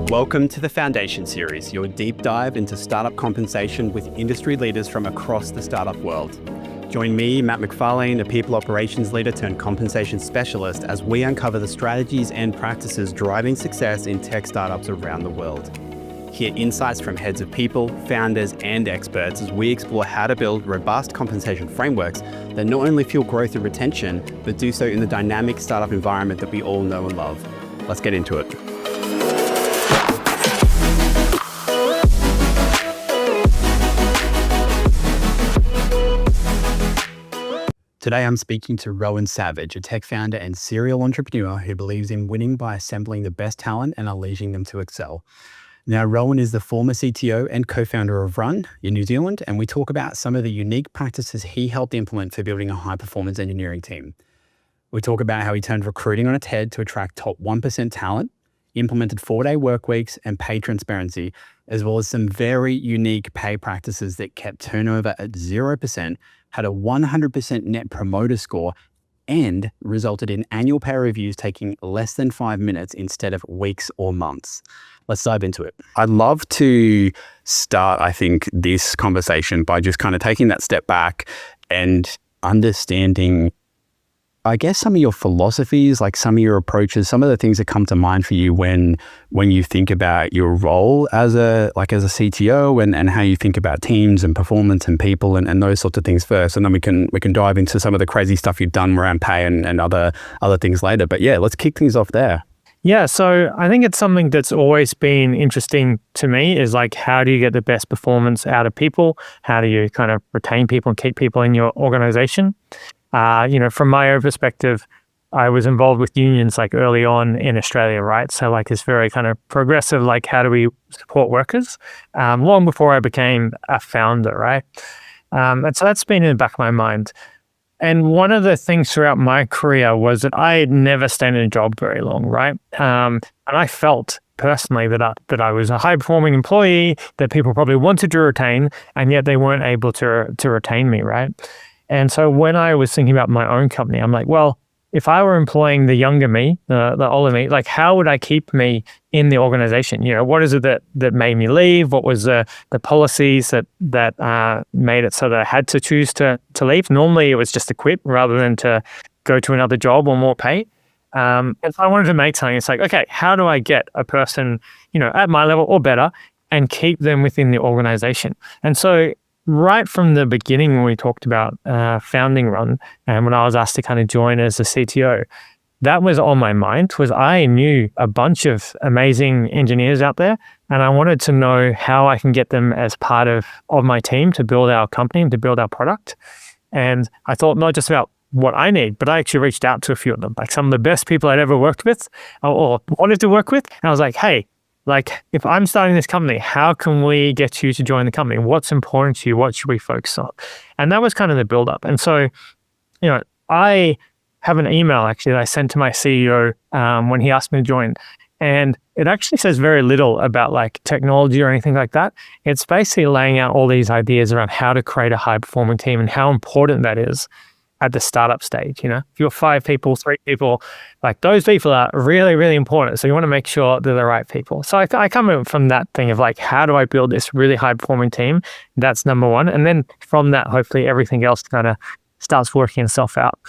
Welcome to the FNDN Series, your deep dive into startup compensation with industry leaders from across the startup world. Join me, Matt McFarlane, a people operations leader turned compensation specialist, as we uncover the strategies and practices driving success in tech startups around the world. Hear insights from heads of people, founders, and experts as we explore how to build robust compensation frameworks that not only fuel growth and retention, but do so in the dynamic startup environment that we all know and love. Let's get into it. Today, I'm speaking to Rowan Savage, a tech founder and serial entrepreneur who believes in winning by assembling the best talent and unleashing them to excel. Now, Rowan is the former CTO and co-founder of Runn in New Zealand, and we talk about some of the unique practices he helped implement for building a high-performance engineering team. We talk about how he turned recruiting on its head to attract top 1% talent, implemented 4-day work weeks and pay transparency, as well as some very unique pay practices that kept turnover at 0%, had a 100% net promoter score, and resulted in annual pay reviews taking less than 5 minutes instead of weeks or months. Let's dive into it. I'd love to start, I think, this conversation by just kind of taking that step back and understanding, I guess, some of your philosophies, like some of your approaches, some of the things that come to mind for you when you think about your role as a CTO and how you think about teams and performance and people and those sorts of things first. And then we can dive into some of the crazy stuff you've done around pay and other things later. But yeah, let's kick things off there. Yeah, so I think it's something that's always been interesting to me is like, how do you get the best performance out of people? How do you kind of retain people and keep people in your organization? From my own perspective, I was involved with unions like early on in Australia, right? So like it's very kind of progressive, like how do we support workers? Long before I became a founder, right? And so that's been in the back of my mind. And one of the things throughout my career was that I had never stayed in a job very long, right? And I felt personally that I was a high-performing employee that people probably wanted to retain, and yet they weren't able to retain me, right? And so when I was thinking about my own company, I'm like, well, if I were employing the younger me, the older me, like how would I keep me in the organization? You know, what is it that made me leave? What was the policies that made it so that I had to choose to leave? Normally it was just to quit rather than to go to another job or more pay. And so I wanted to make something. It's like, okay, how do I get a person, at my level or better and keep them within the organization? And so right from the beginning, when we talked about founding Runn, and when I was asked to kind of join as a CTO, that was on my mind. Was I knew a bunch of amazing engineers out there, and I wanted to know how I can get them as part of my team to build our company and to build our product. And I thought not just about what I need, but I actually reached out to a few of them, like some of the best people I'd ever worked with or wanted to work with. And I was like, hey, like, if I'm starting this company, how can we get you to join the company? What's important to you? What should we focus on? And that was kind of the build-up. And so, I have an email actually that I sent to my CEO when he asked me to join. And it actually says very little about like technology or anything like that. It's basically laying out all these ideas around how to create a high-performing team and how important that is at the startup stage. If you're 5 people, 3 people, like those people are really, really important. So you want to make sure they're the right people. So I come from that thing of like, how do I build this really high performing team? That's number one. And then from that, hopefully everything else kind of starts working itself out.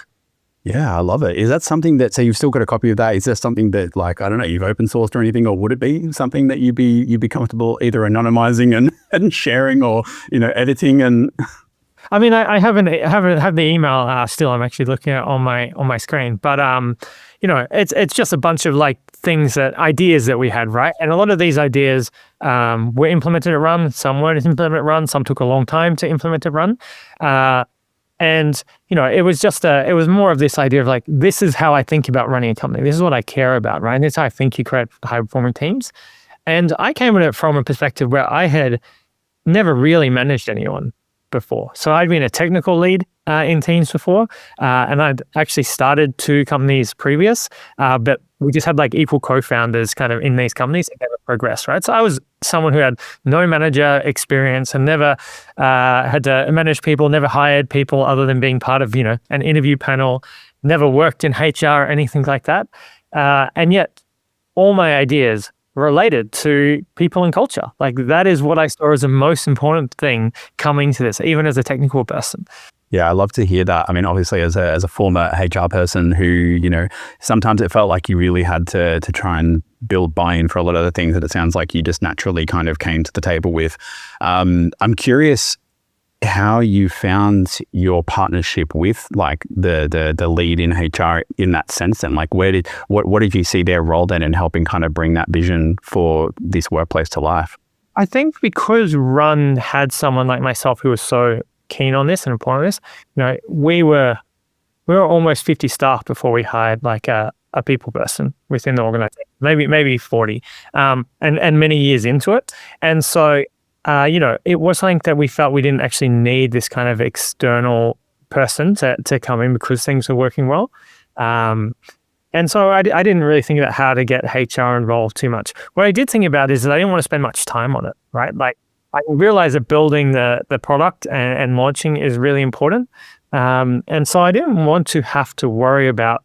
Yeah, I love it. Is that something that, so you've still got a copy of that? Is there something that like, I don't know, you've open sourced or anything, or would it be something that you'd be comfortable either anonymizing and sharing or, editing and... I mean, I haven't had the email still. I'm actually looking at it on my screen, but it's just a bunch of like ideas that we had, right? And a lot of these ideas were implemented at Runn. Some weren't implemented at Runn. Some took a long time to implement at Runn. And it was more of this idea of like, this is how I think about running a company. This is what I care about, right? And this is how I think you create high performing teams. And I came at it from a perspective where I had never really managed anyone before. So I'd been a technical lead in teams before, and I'd actually started 2 companies previous, but we just had like equal co-founders kind of in these companies and never progressed, right? So I was someone who had no manager experience and never had to manage people, never hired people other than being part of, an interview panel, never worked in HR or anything like that. And yet all my ideas related to people and culture. Like that is what I saw as the most important thing coming to this, even as a technical person. Yeah, I love to hear that. I mean, obviously, as a former HR person who, sometimes it felt like you really had to try and build buy-in for a lot of the things that it sounds like you just naturally kind of came to the table with. I'm curious how you found your partnership with like the lead in HR in that sense, and like what did you see their role then in helping kind of bring that vision for this workplace to life? I think because Runn had someone like myself who was so keen on this and important on this, we were almost 50 staff before we hired like a people person within the organization, maybe 40, and many years into it. And so, it was something that we felt we didn't actually need this kind of external person to come in because things were working well. And so I didn't really think about how to get HR involved too much. What I did think about is that I didn't want to spend much time on it, right? Like I realized that building the product and launching is really important. And so I didn't want to have to worry about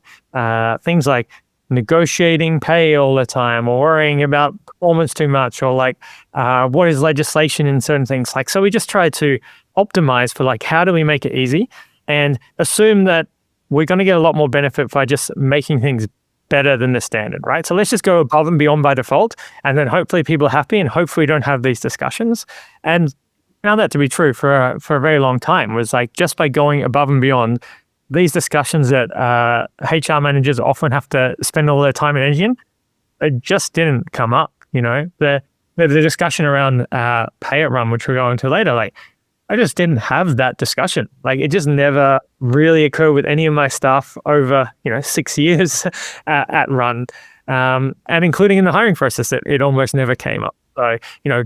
things like negotiating pay all the time or worrying about performance too much or like what is legislation in certain things. Like, so we just tried to optimize for like, how do we make it easy and assume that we're going to get a lot more benefit by just making things better than the standard, right? So let's just go above and beyond by default, and then hopefully people are happy, and hopefully we don't have these discussions. And found that to be true for a very long time. Was like just by going above and beyond these discussions that HR managers often have to spend all their time and energy in, it just didn't come up. The discussion around pay at Runn, which we'll go into later, like I just didn't have that discussion. Like it just never really occurred with any of my staff over 6 years at Runn, and including in the hiring process, it almost never came up. So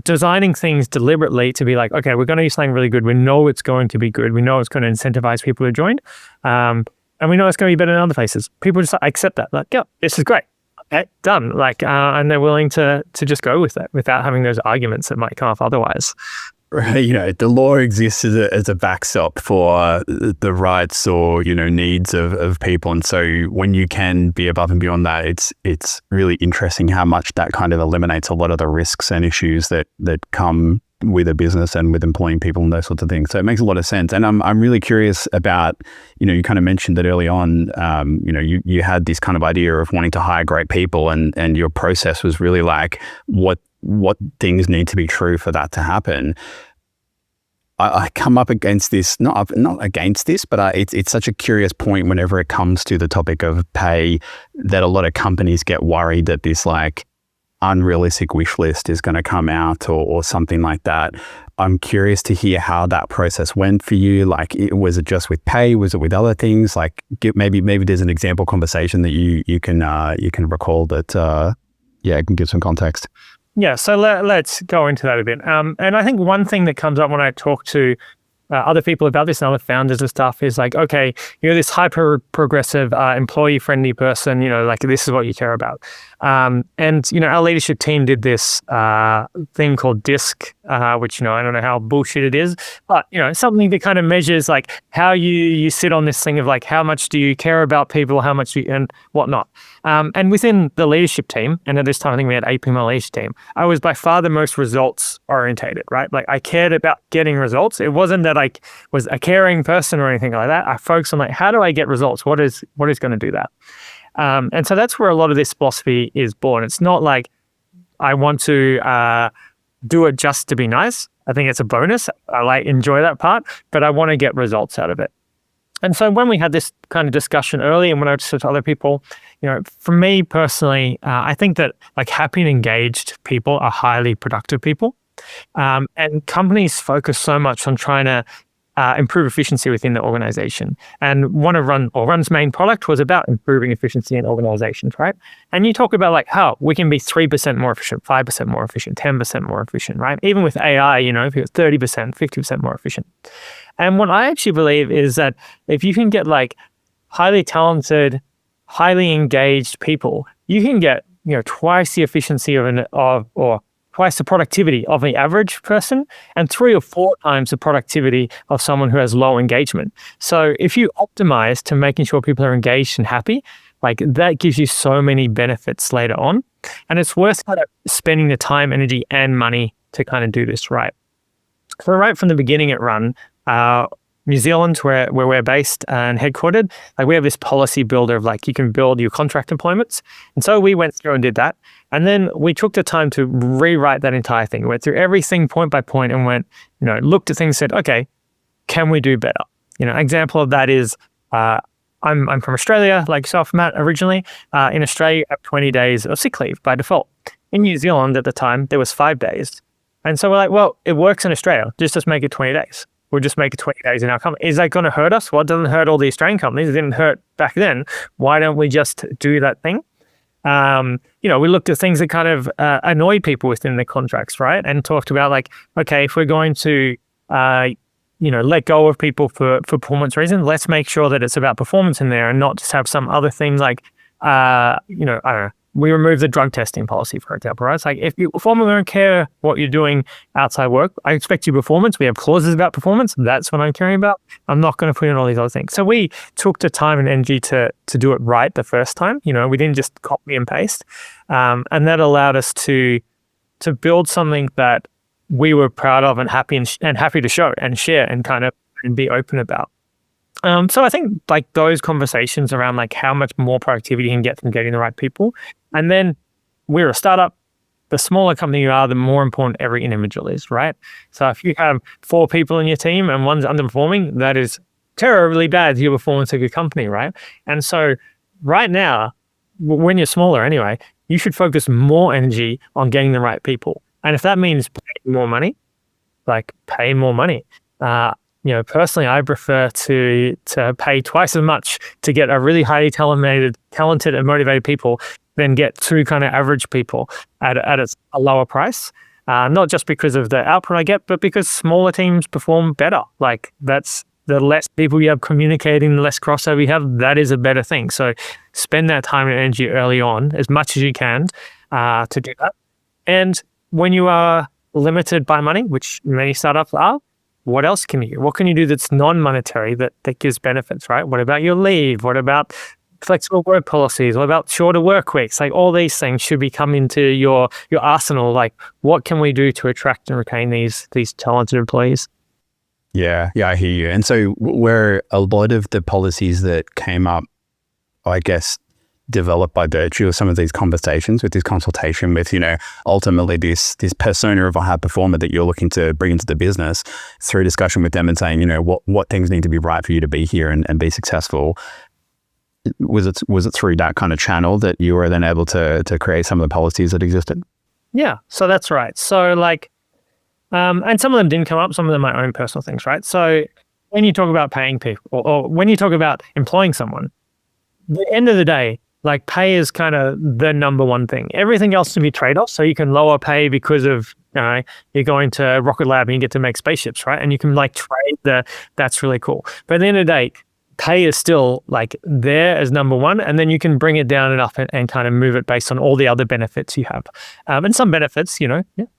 designing things deliberately to be like, okay, we're going to use something really good. We know it's going to be good. We know it's going to incentivize people to join, and we know it's going to be better than other places. People just accept that. Like, yeah, this is great. Okay, done. Like, and they're willing to just go with it without having those arguments that might come up otherwise. Right, the law exists as a backstop for the rights or needs of people, and so when you can be above and beyond that, it's really interesting how much that kind of eliminates a lot of the risks and issues that come with a business and with employing people and those sorts of things. So it makes a lot of sense. And I'm really curious about you kind of mentioned that early on. You had this kind of idea of wanting to hire great people, and your process was really like what things need to be true for that to happen. I come up against this, not against this, but it's such a curious point whenever it comes to the topic of pay that a lot of companies get worried that this like unrealistic wish list is going to come out or something like that. I'm curious to hear how that process went for you. Like, was it just with pay? Was it with other things? Like, maybe there's an example conversation that you can recall that can give some context. Yeah, so let's go into that a bit. And I think one thing that comes up when I talk to other people about this and other founders and stuff is like, okay, you're this hyper progressive, employee friendly person, like this is what you care about. And our leadership team did this thing called DISC, which, I don't know how bullshit it is, but, something that kind of measures like how you sit on this thing of like, how much do you care about people, how much do you, and whatnot. And within the leadership team, and at this time, I think we had 8 people on the leadership team, I was by far the most results orientated, right? Like I cared about getting results. It wasn't that I was a caring person or anything like that. I focused on like, how do I get results? What is going to do that? And so that's where a lot of this philosophy is born. It's not like I want to do it just to be nice. I think it's a bonus. I enjoy that part, but I want to get results out of it. And so when we had this kind of discussion early and when I talked to other people, for me personally, I think that like happy and engaged people are highly productive people. And companies focus so much on trying to improve efficiency within the organization. And one of Runn's main product was about improving efficiency in organizations, right? And you talk about like how we can be 3% more efficient, 5% more efficient, 10% more efficient, right? Even with AI, if you're 30%, 50% more efficient. And what I actually believe is that if you can get like highly talented, highly engaged people, you can get, twice the efficiency or twice the productivity of the average person and 3 or 4 times the productivity of someone who has low engagement. So if you optimize to making sure people are engaged and happy, like that gives you so many benefits later on. And it's worth kind of spending the time, energy, and money to kind of do this right. So right from the beginning at Runn, New Zealand, where we're based and headquartered, like we have this policy builder of like you can build your contract employments. And so we went through and did that. And then we took the time to rewrite that entire thing. We went through everything point by point and went, looked at things, said, okay, can we do better? Example of that is I'm from Australia, like yourself, Matt, originally. In Australia, you have 20 days of sick leave by default. In New Zealand at the time, there was 5 days. And so we're like, well, it works in Australia. Just make it 20 days. We'll just make it 20 days in our company. Is that going to hurt us? Well, it doesn't hurt all the Australian companies. It didn't hurt back then. Why don't we just do that thing? We looked at things that kind of annoyed people within the contracts, right? And talked about like, okay, if we're going to, let go of people for performance reasons, let's make sure that it's about performance in there and not just have some other thing like, I don't know. We remove the drug testing policy, for example, right? It's like, if you perform, we don't care what you're doing outside work. I expect your performance. We have clauses about performance. That's what I'm caring about. I'm not going to put in all these other things. So we took the time and energy to do it right the first time. We didn't just copy and paste. And that allowed us to build something that we were proud of and happy to show and share and kind of and be open about. So I think like those conversations around like how much more productivity you can get from getting the right people. And then we're a startup. The smaller company you are, the more important every individual is, right? So if you have 4 people in your team and one's underperforming, that is terribly bad to your performance of your company, right? And so right now, when you're smaller anyway, you should focus more energy on getting the right people. And if that means paying more money, like pay more money. Personally, I prefer to pay twice as much to get a really highly talented and motivated people than get 2 kind of average people at a lower price. Not just because of the output I get, but because smaller teams perform better. Like that's the less people you have communicating, the less crossover you have, that is a better thing. So spend that time and energy early on as much as you can to do that. And when you are limited by money, which many startups are, what else can you do? What can you do that's non-monetary that gives benefits, right? What about your leave? What about flexible work policies? What about shorter work weeks? Like all these things should be coming into your arsenal. Like what can we do to attract and retain these talented employees? Yeah, I hear you. And so were a lot of the policies that came up, I guess, developed by virtue of some of these conversations with this consultation with, ultimately this persona of a high performer that you're looking to bring into the business through discussion with them and saying, what things need to be right for you to be here and be successful. Was it through that kind of channel that you were then able to create some of the policies that existed? Yeah, so that's right. So like, and some of them didn't come up, some of them are my own personal things, right? So when you talk about paying people or when you talk about employing someone, at the end of the day, like pay is kind of the number one thing. Everything else can be trade-offs. So you can lower pay because of, you're going to Rocket Lab and you get to make spaceships, right? And you can like trade that's really cool. But at the end of the day, pay is still like there as number one, and then you can bring it down enough and kind of move it based on all the other benefits you have. And some benefits,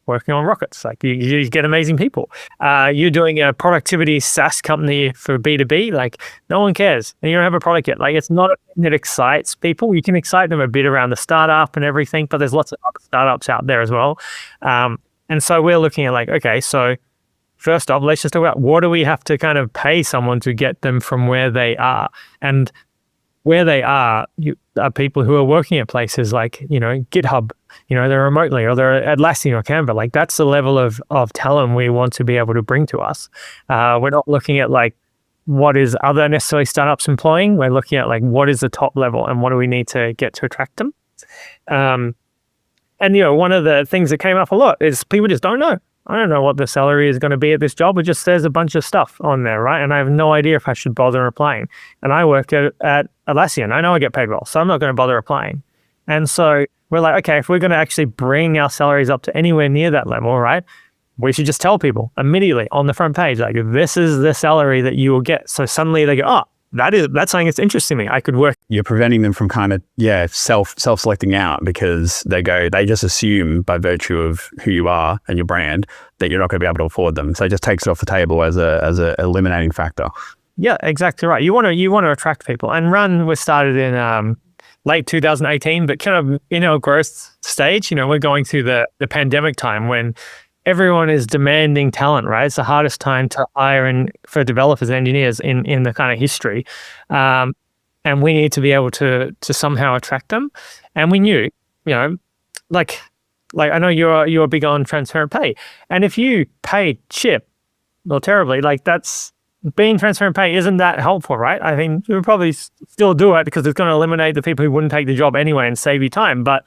working on rockets, like you get amazing people. You're doing a productivity SaaS company for B2B, like no one cares. And you don't have a product yet. Like it's not a thing that excites people. You can excite them a bit around the startup and everything, but there's lots of other startups out there as well. And so we're looking at like, okay, so first off, let's just talk about what do we have to kind of pay someone to get them from where they are. And where they are people who are working at places like, GitHub, they're remotely or they're at Atlassian or Canva. Like that's the level of talent we want to be able to bring to us. We're not looking at like what is other necessarily startups employing. We're looking at like what is the top level and what do we need to get to attract them. And one of the things that came up a lot is people just don't know. I don't know what the salary is going to be at this job. It just says a bunch of stuff on there, right? And I have no idea if I should bother applying. And I work at Atlassian. I know I get paid well, so I'm not going to bother applying. And so we're like, okay, if we're going to actually bring our salaries up to anywhere near that level, right, we should just tell people immediately on the front page, like, this is the salary that you will get. So suddenly they go, oh, that's something that's interesting to me. I could work. You're preventing them from kind of, self-selecting out because they just assume by virtue of who you are and your brand that you're not going to be able to afford them. So it just takes it off the table as a eliminating factor. Yeah, exactly right. You want to attract people. And Runn was started in late 2018, but kind of in our growth stage. We're going through the pandemic time when everyone is demanding talent, right? It's the hardest time to hire for developers and engineers in the kind of history. And we need to be able to somehow attract them. And we knew, like I know you're big on transparent pay. And if you pay shit or terribly, like that's being transparent pay isn't that helpful, right? I think you would probably still do it because it's going to eliminate the people who wouldn't take the job anyway and save you time. But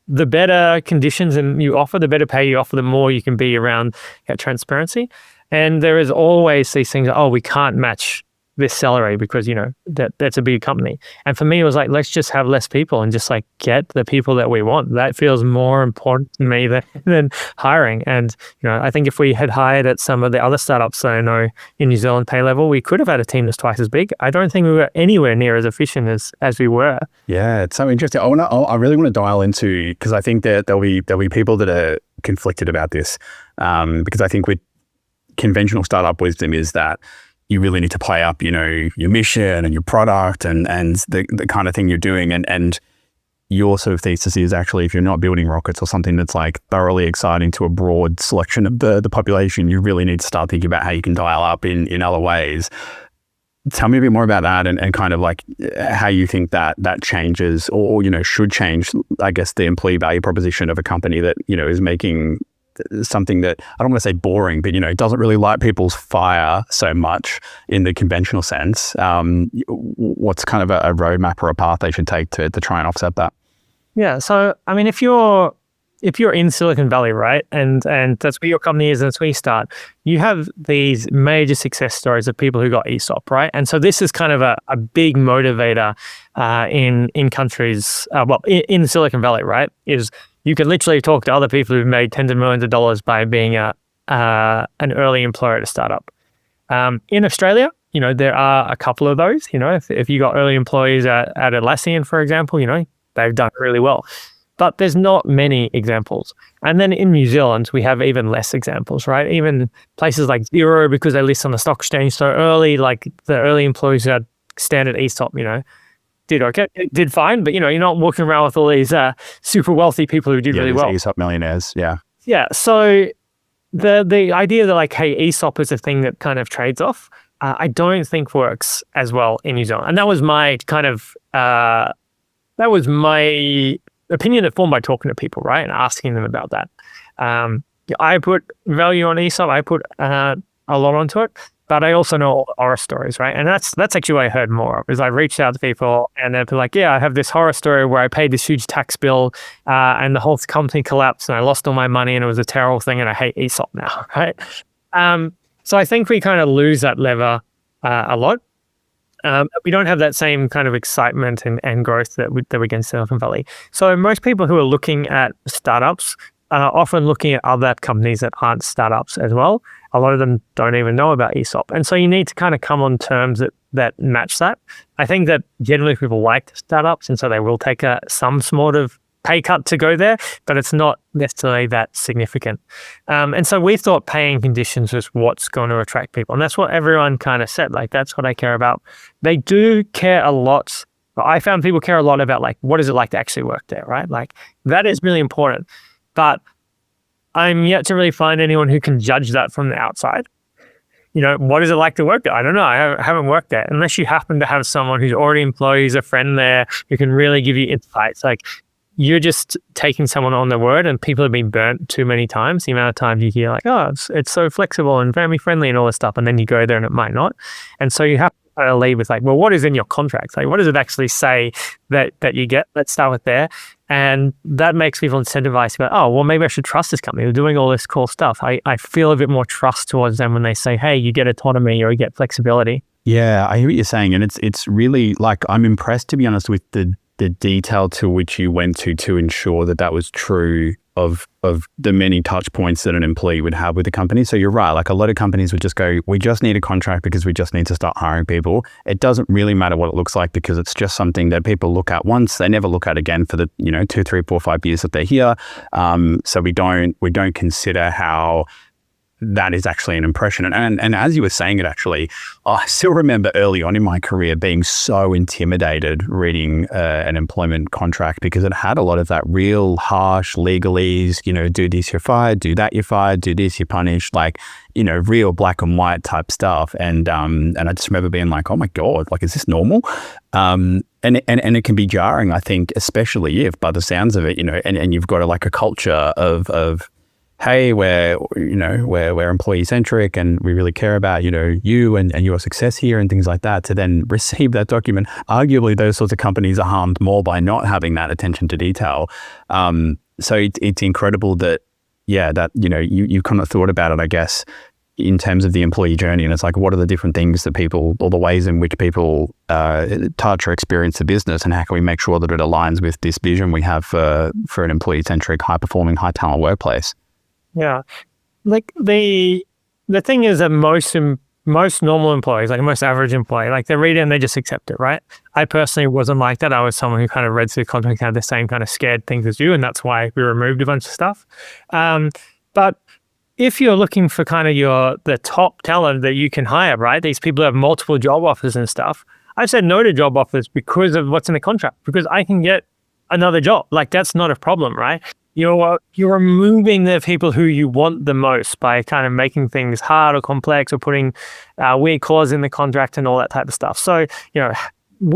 the better conditions you offer, the better pay you offer, the more you can be around transparency. And there is always these things, we can't match this salary because, that's a big company. And for me, it was like, let's just have less people and just like get the people that we want. That feels more important to me than hiring. And, I think if we had hired at some of the other startups that I know in New Zealand pay level, we could have had a team that's twice as big. I don't think we were anywhere near as efficient as we were. Yeah, it's so interesting. I really want to dial into, because I think that there'll be people that are conflicted about this, because I think with conventional startup wisdom is that you really need to play up, your mission and your product and the kind of thing you're doing. And your sort of thesis is actually, if you're not building rockets or something that's like thoroughly exciting to a broad selection of the population, you really need to start thinking about how you can dial up in other ways. Tell me a bit more about that and kind of like how you think that changes or should change, I guess, the employee value proposition of a company that, is making something that I don't want to say boring, but doesn't really light people's fire so much in the conventional sense. What's kind of a roadmap or a path they should take to try and offset that? Yeah. So I mean, if you're in Silicon Valley, right, and that's where your company is, and that's where you start, you have these major success stories of people who got ESOP, right? And so this is kind of a big motivator in countries, in Silicon Valley, right? Is you can literally talk to other people who've made tens of millions of dollars by being an early employer at a startup. In Australia, there are a couple of those. If you got early employees at Atlassian, for example, they've done really well. But there's not many examples. And then in New Zealand, we have even less examples, right? Even places like Xero, because they list on the stock exchange so early, like the early employees who had standard ESOP, did okay, did fine, but you're not walking around with all these super wealthy people who did really well. ESOP millionaires, yeah. Yeah, so the idea that like, hey, ESOP is a thing that kind of trades off, I don't think works as well in New Zealand. And that was my kind of, that was my opinion that formed by talking to people, right, and asking them about that. I put value on ESOP, I put a lot onto it. But I also know horror stories, right? And that's actually what I heard more of, is I reached out to people and they'd be like, yeah, I have this horror story where I paid this huge tax bill and the whole company collapsed and I lost all my money and it was a terrible thing and I hate ESOP now, right? So I think we kind of lose that lever a lot. We don't have that same kind of excitement and growth that we get in Silicon Valley. So most people who are looking at startups are often looking at other companies that aren't startups as well. A lot of them don't even know about ESOP. And so you need to kind of come on terms that match that. I think that generally people like startups, and so they will take some sort of pay cut to go there, but it's not necessarily that significant. And so we thought paying conditions was what's going to attract people. And that's what everyone kind of said, like, that's what I care about. They do care a lot. I found people care a lot about, like, what is it like to actually work there, right? Like, that is really important. But I'm yet to really find anyone who can judge that from the outside. What is it like to work there? I don't know. I haven't worked there. Unless you happen to have someone who's already employed, who's a friend there, who can really give you insights. Like, you're just taking someone on their word, and people have been burnt too many times. The amount of times you hear like, oh, it's so flexible and family friendly and all this stuff, and then you go there and it might not. And so you have to kind of leave with like, well, what is in your contract? Like, what does it actually say that you get? Let's start with there. And that makes people incentivized about, oh, well, maybe I should trust this company. They're doing all this cool stuff. I feel a bit more trust towards them when they say, hey, you get autonomy or you get flexibility. Yeah, I hear what you're saying. And it's really like, I'm impressed, to be honest, with the detail to which you went to ensure that was true of the many touch points that an employee would have with the company. So you're right. Like, a lot of companies would just go, we just need a contract because we just need to start hiring people. It doesn't really matter what it looks like because it's just something that people look at once. They never look at again for the 2, 3, 4, 5 years that they're here. So we don't consider how that is actually an impression. And as you were saying it, actually, I still remember early on in my career being so intimidated reading an employment contract, because it had a lot of that real harsh legalese, do this, you're fired, do that, you're fired, do this, you're punished, like, real black and white type stuff. And I just remember being like, oh my God, like, is this normal? And it can be jarring, I think, especially if, by the sounds of it, and you've got a culture of hey, we're employee-centric and we really care about, you and your success here and things like that, to then receive that document. Arguably, those sorts of companies are harmed more by not having that attention to detail. So it's incredible that, you kind of thought about it, I guess, in terms of the employee journey. And it's like, what are the different things that people, or the ways in which people touch or experience the business, and how can we make sure that it aligns with this vision we have for an employee-centric, high-performing, high-talent workplace? Yeah. Like the thing is that most normal employees, like most average employee, like they read it and they just accept it, right? I personally wasn't like that. I was someone who kind of read through the contract, had the same kind of scared things as you, and that's why we removed a bunch of stuff. But if you're looking for kind of the top talent that you can hire, right? These people have multiple job offers and stuff. I've said no to job offers because of what's in the contract, because I can get another job. Like, that's not a problem, right? You're removing the people who you want the most by kind of making things hard or complex, or putting weird clauses in the contract and all that type of stuff. So, you want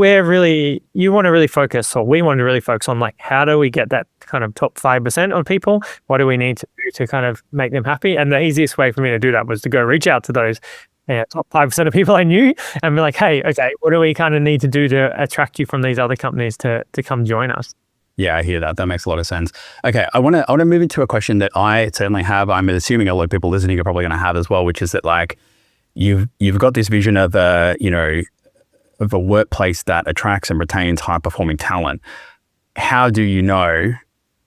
to really focus, or we want to really focus on, like, how do we get that kind of top 5% of people? What do we need to do to kind of make them happy? And the easiest way for me to do that was to go reach out to those top 5% of people I knew and be like, hey, okay, what do we kind of need to do to attract you from these other companies to come join us? Yeah, I hear that. That makes a lot of sense. Okay, I want to move into a question that I certainly have. I'm assuming a lot of people listening are probably going to have as well, which is that, like, you've got this vision of a workplace that attracts and retains high performing talent. How do you know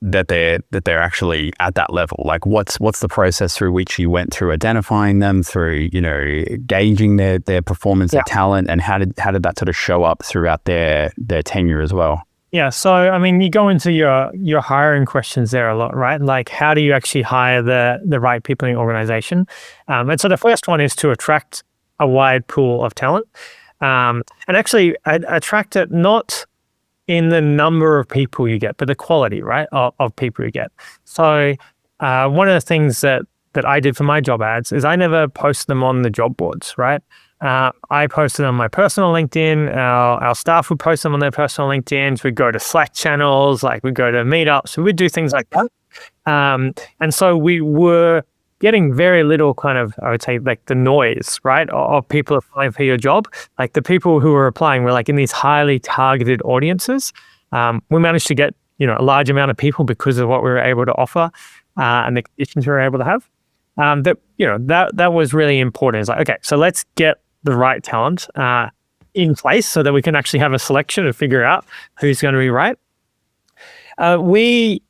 that they're actually at that level? Like, what's the process through which you went through identifying them, through gauging their performance, their talent, and how did that sort of show up throughout their tenure as well? Yeah, so I mean, you go into your hiring questions there a lot, right? Like, how do you actually hire the right people in your organization? And so the first one is to attract a wide pool of talent, and actually attract it not in the number of people you get, but the quality, right, of people you get. So one of the things that I did for my job ads is I never post them on the job boards, right? I posted on my personal LinkedIn. Our staff would post them on their personal LinkedIns. We'd go to Slack channels, like we'd go to meetups. We'd do things like that. And so we were getting very little kind of, I would say, like the noise, right, of people applying for your job. Like, the people who were applying were like in these highly targeted audiences. We managed to get, a large amount of people because of what we were able to offer and the conditions we were able to have. That was really important. It's like, okay, so let's get the right talent in place so that we can actually have a selection and figure out who's going to be right. We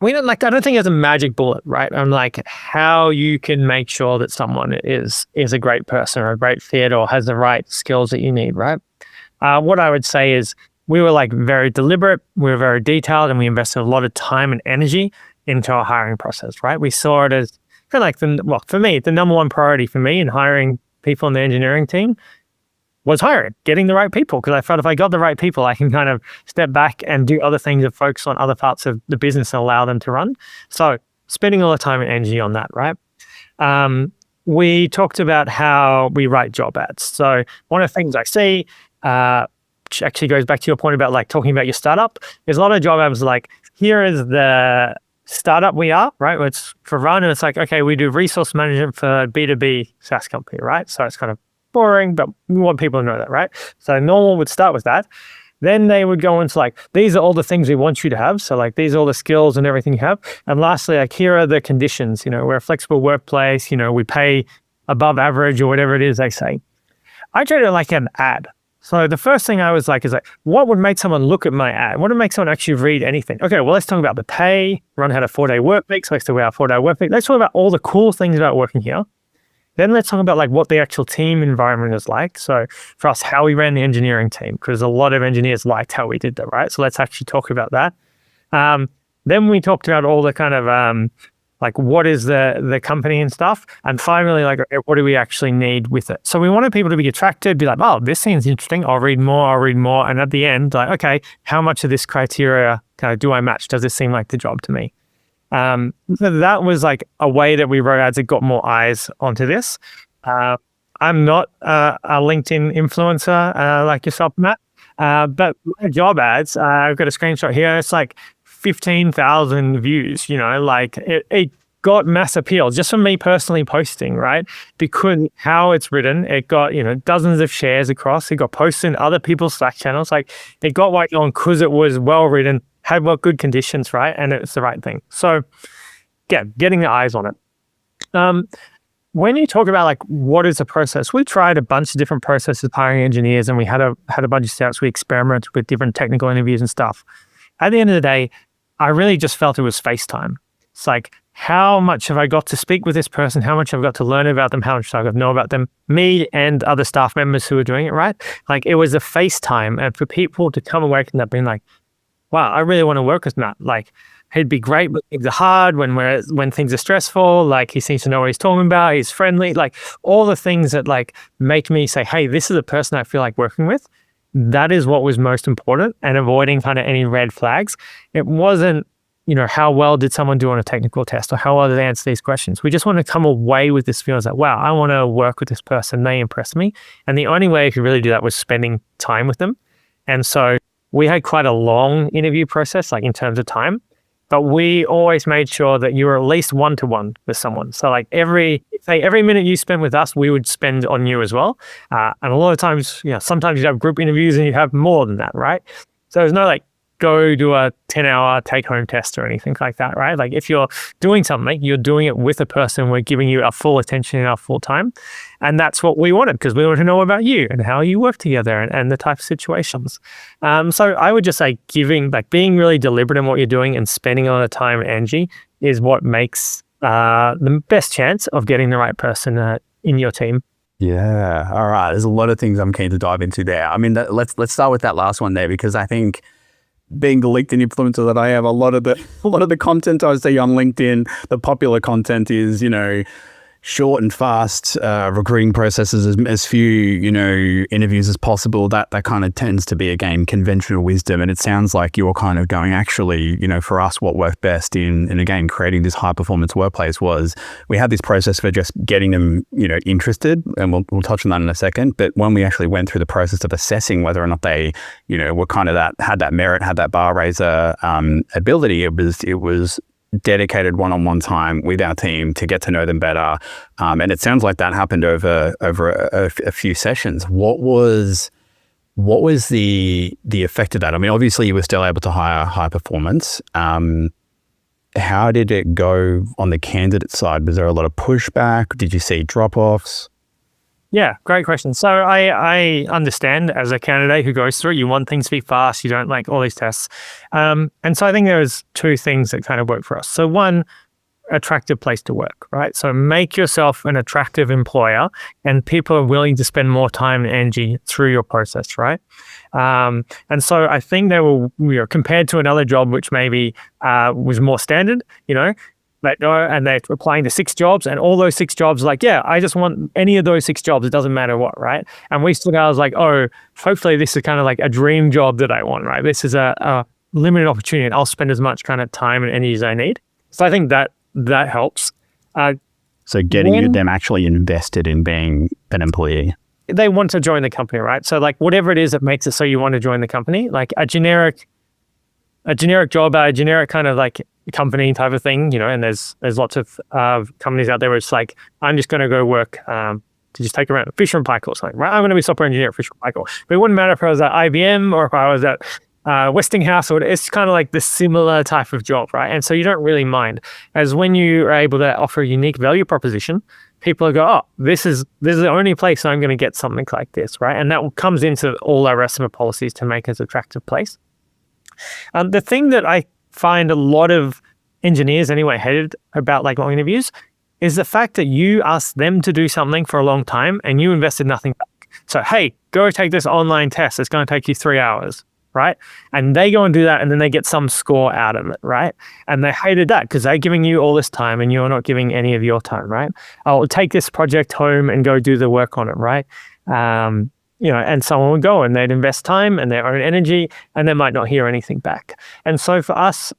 don't, like, I don't think there's a magic bullet, right? I'm like, how you can make sure that someone is a great person or a great fit or has the right skills that you need, right? What I would say is we were like very deliberate, we were very detailed, and we invested a lot of time and energy into our hiring process, right? We saw it as kind of like for me, the number one priority for me in hiring people in the engineering team was hiring, getting the right people. Because I felt if I got the right people, I can kind of step back and do other things and focus on other parts of the business and allow them to run. So spending a lot of time and energy on that, right? We talked about how we write job ads. So one of the things I see, which actually goes back to your point about like talking about your startup, there's a lot of job ads like, here is the startup we are, right? It's for Runn, and it's like, okay, we do resource management for B2B SaaS company, right? So it's kind of boring, but we want people to know that, right? So normal would start with that. Then they would go into like, these are all the things we want you to have. So like, these are all the skills and everything you have. And lastly, like, here are the conditions. We're a flexible workplace. We pay above average or whatever it is they say. I treat it like an ad. So the first thing I was like, is like, what would make someone look at my ad? What would make someone actually read anything? Okay, well, let's talk about the pay. Runn had a 4-day work week. So let's talk about 4-day work week. Let's talk about all the cool things about working here. Then let's talk about like what the actual team environment is like. So for us, how we ran the engineering team, because a lot of engineers liked how we did that, right? So let's actually talk about that. Then we talked about all the kind of like what is the company and stuff, and finally, like, okay, what do we actually need with it? So we wanted people to be attracted, be like, oh, this seems interesting, I'll read more, and at the end, like, okay, how much of this criteria kind of do I match? Does this seem like the job to me? So that was like a way that we wrote ads that got more eyes onto this. I'm not a LinkedIn influencer like yourself, Matt, but my job ads, I've got a screenshot here. It's like 15,000 views, like it got mass appeal just from me personally posting, right? Because how it's written, it got, dozens of shares across. It got posted in other people's Slack channels. Like it got white on because it was well written, had good conditions, right? And it's the right thing. So yeah, getting the eyes on it. When you talk about like what is the process, we tried a bunch of different processes hiring engineers, and we had a bunch of steps. We experimented with different technical interviews and stuff. At the end of the day, I really just felt it was FaceTime. It's like, how much have I got to speak with this person? How much have I got to learn about them? How much have I got to know about them? Me and other staff members who were doing it, right? Like it was a FaceTime, and for people to come away from that being like, wow, I really want to work with Matt. Like, he'd be great when things are hard, when things are stressful. Like he seems to know what he's talking about. He's friendly. Like all the things that like make me say, hey, this is a person I feel like working with. That is what was most important, and avoiding kind of any red flags. It wasn't, how well did someone do on a technical test, or how well did they answer these questions? We just want to come away with this feeling that, wow, I want to work with this person. They impressed me. And the only way you could really do that was spending time with them. And so we had quite a long interview process, like in terms of time. But we always made sure that you were at least one-to-one with someone. So like every minute you spend with us, we would spend on you as well. And a lot of times, sometimes you have group interviews and you have more than that, right? So there's no like, go do a 10-hour take-home test or anything like that, right? Like if you're doing something, you're doing it with a person. We're giving you our full attention and our full time. And that's what we wanted, because we want to know about you and how you work together and the type of situations. So I would just say being really deliberate in what you're doing and spending a lot of time and energy is what makes the best chance of getting the right person in your team. Yeah. All right. There's a lot of things I'm keen to dive into there. I mean, let's start with that last one there, because I think being the LinkedIn influencer that I am, a lot of the content I see on LinkedIn, the popular content is, short and fast recruiting processes, as few, interviews as possible. That kind of tends to be, again, conventional wisdom. And it sounds like you're kind of going, actually, for us, what worked best in again, creating this high performance workplace was we had this process for just getting them, interested. And we'll touch on that in a second. But when we actually went through the process of assessing whether or not they, were kind of had that merit, had that bar raiser ability, it was dedicated one-on-one time with our team to get to know them better. And it sounds like that happened over a few sessions. What was the effect of that? I mean, obviously you were still able to hire high performance. How did it go on the candidate side? Was there a lot of pushback? Did you see drop-offs? Yeah, great question. So I understand, as a candidate who goes through it, you want things to be fast. You don't like all these tests. And so I think there was two things that kind of work for us. So one, attractive place to work, right? So make yourself an attractive employer, and people are willing to spend more time and energy through your process, right? And so I think they were compared to another job, which maybe was more standard, and they're applying to 6 jobs, and all those 6 jobs are like, yeah, I just want any of those 6 jobs. It doesn't matter what, right? And we still got, like, oh, hopefully this is kind of like a dream job that I want, right? This is a limited opportunity, and I'll spend as much kind of time and energy as I need. So I think that helps. So getting them actually invested in being an employee. They want to join the company, right? So like whatever it is that makes it so you want to join the company, like a generic job, a generic kind of like company type of thing, and there's lots of companies out there where it's like, I'm just going to go work to just take around Fisher and Paykel or something, right? I'm going to be software engineer at Fisher and Paykel. But it wouldn't matter if I was at IBM or if I was at Westinghouse, or it's kind of like the similar type of job, right? And so you don't really mind. As when you are able to offer a unique value proposition, people go, oh, this is the only place I'm going to get something like this, right? And that comes into all our rest of the policies to make us an attractive place. The thing that I find a lot of engineers anyway hated about like long interviews is the fact that you asked them to do something for a long time and you invested nothing back. So, hey, go take this online test. It's going to take you 3 hours. right? And they go and do that, and then they get some score out of it, right? And they hated that because they're giving you all this time and you're not giving any of your time, right? I'll take this project home and go do the work on it, right? And someone would go and they'd invest time and their own energy, and they might not hear anything back. And so for us,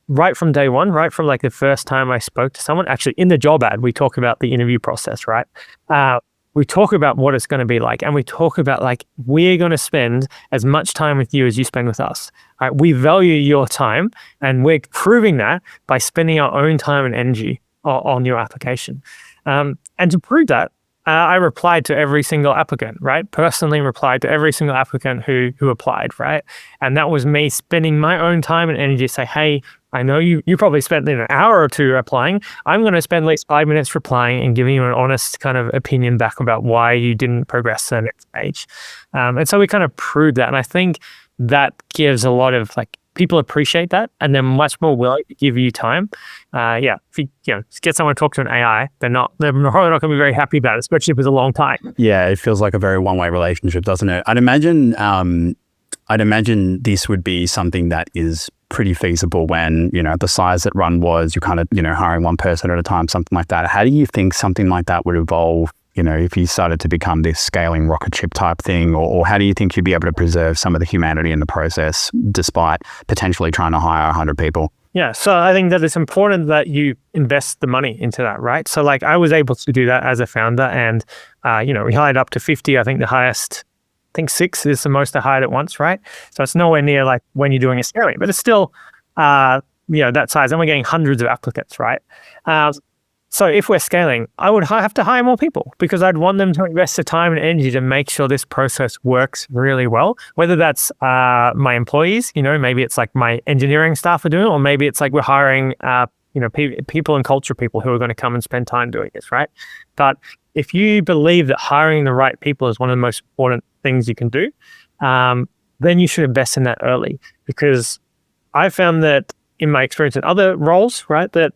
right from day one, right from like the first time I spoke to someone, actually in the job ad, we talk about the interview process, right? We talk about what it's going to be like, and we talk about like, we're going to spend as much time with you as you spend with us. Right? We value your time, and we're proving that by spending our own time and energy on your application. And to prove that, I replied to every single applicant, right? Personally replied to every single applicant who applied, right? And that was me spending my own time and energy to say, hey, I know you probably spent an hour or two applying. I'm going to spend at least 5 minutes replying and giving you an honest kind of opinion back about why you didn't progress to the next stage. And so we kind of proved that. And I think that gives a lot of like, people appreciate that, and they're much more willing to give you time. If you get someone to talk to an AI, they're probably not going to be very happy about it, especially if it's a long time. Yeah, it feels like a very one-way relationship, doesn't it? I'd imagine this would be something that is pretty feasible when, the size that Runn was, you're kind of, hiring one person at a time, something like that. How do you think something like that would evolve, if you started to become this scaling rocket ship type thing, or how do you think you'd be able to preserve some of the humanity in the process despite potentially trying to hire 100 people? Yeah, so I think that it's important that you invest the money into that, right? So like I was able to do that as a founder, and, we hired up to 50. I think the highest, 6 is the most I hired at once, right? So it's nowhere near like when you're doing a scaling, but it's still, that size, and we're getting hundreds of applicants, right? So if we're scaling, I would have to hire more people because I'd want them to invest the time and energy to make sure this process works really well. Whether that's my employees, maybe it's like my engineering staff are doing it, or maybe it's like we're hiring, people and culture people who are going to come and spend time doing this, right? But if you believe that hiring the right people is one of the most important things you can do, then you should invest in that early. Because I found that in my experience in other roles, right, that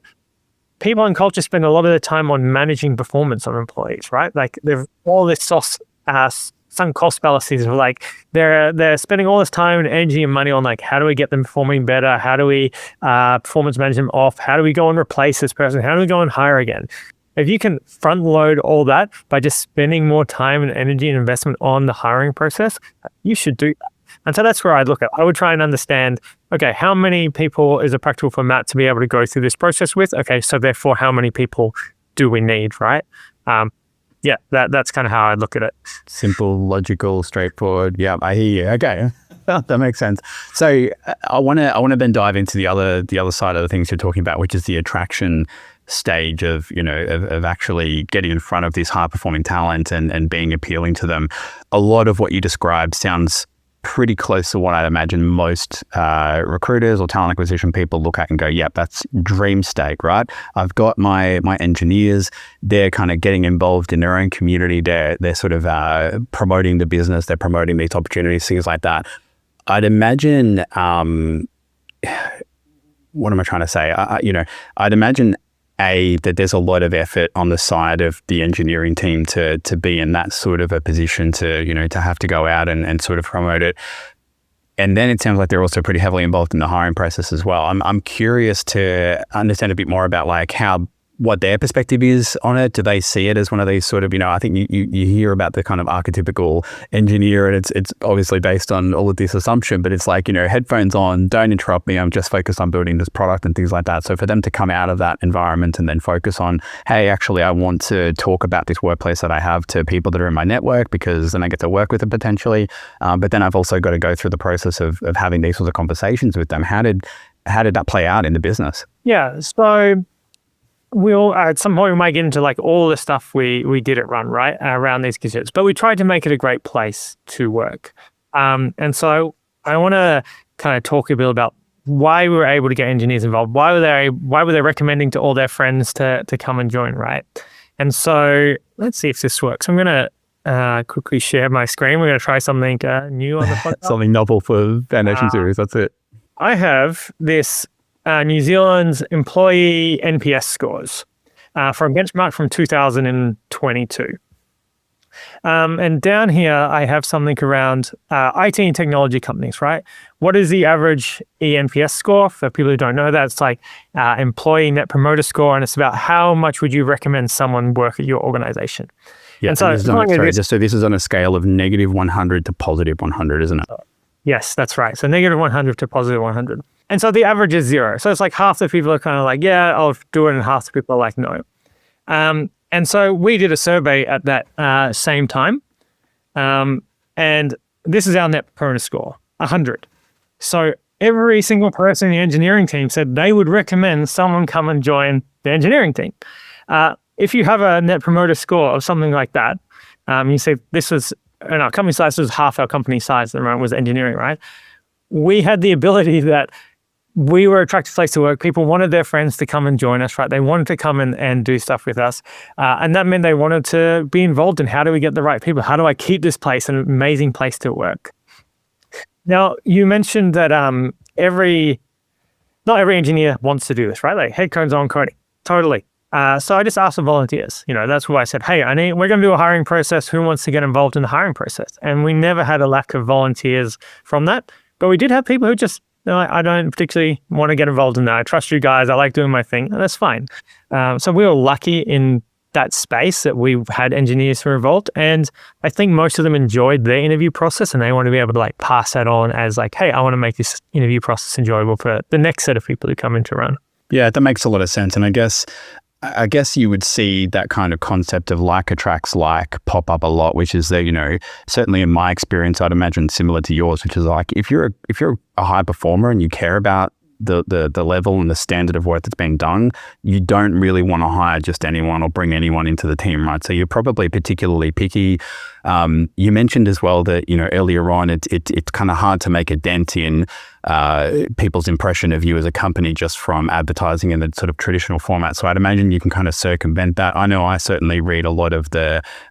people and culture spend a lot of their time on managing performance of employees, right? Like they've all this sunk cost fallacies of like they're spending all this time and energy and money on like, how do we get them performing better? How do we performance manage them off? How do we go and replace this person? How do we go and hire again? If you can front load all that by just spending more time and energy and investment on the hiring process, you should do that. And so that's where I'd look at. I would try and understand, okay, how many people is it practical for Matt to be able to go through this process with? Okay, so therefore, how many people do we need, right? That's kind of how I look at it. Simple, logical, straightforward. Yeah, I hear you. Okay, that makes sense. So I want to then dive into the other side of the things you're talking about, which is the attraction stage of actually getting in front of this high performing talent and being appealing to them. A lot of what you described sounds pretty close to what I'd imagine most recruiters or talent acquisition people look at and go, yep, that's dream state, right? I've got my engineers, they're kind of getting involved in their own community, they're sort of promoting the business, they're promoting these opportunities, things like that. I'd imagine, what am I trying to say? I'd imagine that there's a lot of effort on the side of the engineering team to be in that sort of a position to have to go out and sort of promote it. And then it sounds like they're also pretty heavily involved in the hiring process as well. I'm curious to understand a bit more about like what their perspective is on it. Do they see it as one of these sort of, I think you hear about the kind of archetypical engineer, and it's obviously based on all of this assumption, but it's like, headphones on, don't interrupt me, I'm just focused on building this product and things like that. So for them to come out of that environment and then focus on, hey, actually, I want to talk about this workplace that I have to people that are in my network, because then I get to work with them potentially. But then I've also got to go through the process of having these sorts of conversations with them. How did that play out in the business? Yeah, so we'll at some point we might get into like all the stuff we did at Runn, right, around these concepts, but we tried to make it a great place to work. And so I want to kind of talk a bit about why we were able to get engineers involved. Why were they recommending to all their friends to come and join, right? And so let's see if this works. I'm going to quickly share my screen. We're going to try something new on the podcast. Something novel for FNDN Series. That's it. I have this New Zealand's employee NPS scores from benchmark from 2022. And down here, I have something around IT and technology companies, right? What is the average eNPS score? For people who don't know that, it's like employee net promoter score, and it's about how much would you recommend someone work at your organization. Yeah, and so this is on a scale of -100 to +100, isn't it? Yes, that's right. So -100 to +100. And so the average is 0. So it's like half the people are kind of like, yeah, I'll do it, and half the people are like, no. And so we did a survey at that same time. And this is our net promoter score, 100. So every single person in the engineering team said they would recommend someone come and join the engineering team. If you have a net promoter score of something like that, you say this was, and our company size was half our company size at the moment was engineering, right? We had the ability that we were an attractive place to work. People wanted their friends to come and join us, right? They wanted to come and do stuff with us. And that meant they wanted to be involved in how do we get the right people? How do I keep this place an amazing place to work? Now, you mentioned that not every engineer wants to do this, right? Like head code's on coding. Totally. So I just asked the volunteers. That's why I said, hey, we're going to do a hiring process. Who wants to get involved in the hiring process? And we never had a lack of volunteers from that. But we did have people who just, I don't particularly want to get involved in that. I trust you guys. I like doing my thing. And that's fine. So we were lucky in that space that we had engineers who were involved. And I think most of them enjoyed their interview process, and they want to be able to like pass that on as like, hey, I want to make this interview process enjoyable for the next set of people who come into Runn. Yeah, that makes a lot of sense. And I guess you would see that kind of concept of like attracts like pop up a lot, which is that, certainly in my experience, I'd imagine similar to yours, which is like if you're a high performer and you care about the level and the standard of work that's being done, you don't really want to hire just anyone or bring anyone into the team, right? So you're probably particularly picky. You mentioned as well that, earlier on, it's kind of hard to make a dent in people's impression of you as a company just from advertising in the sort of traditional format. So I'd imagine you can kind of circumvent that. I know I certainly read a lot of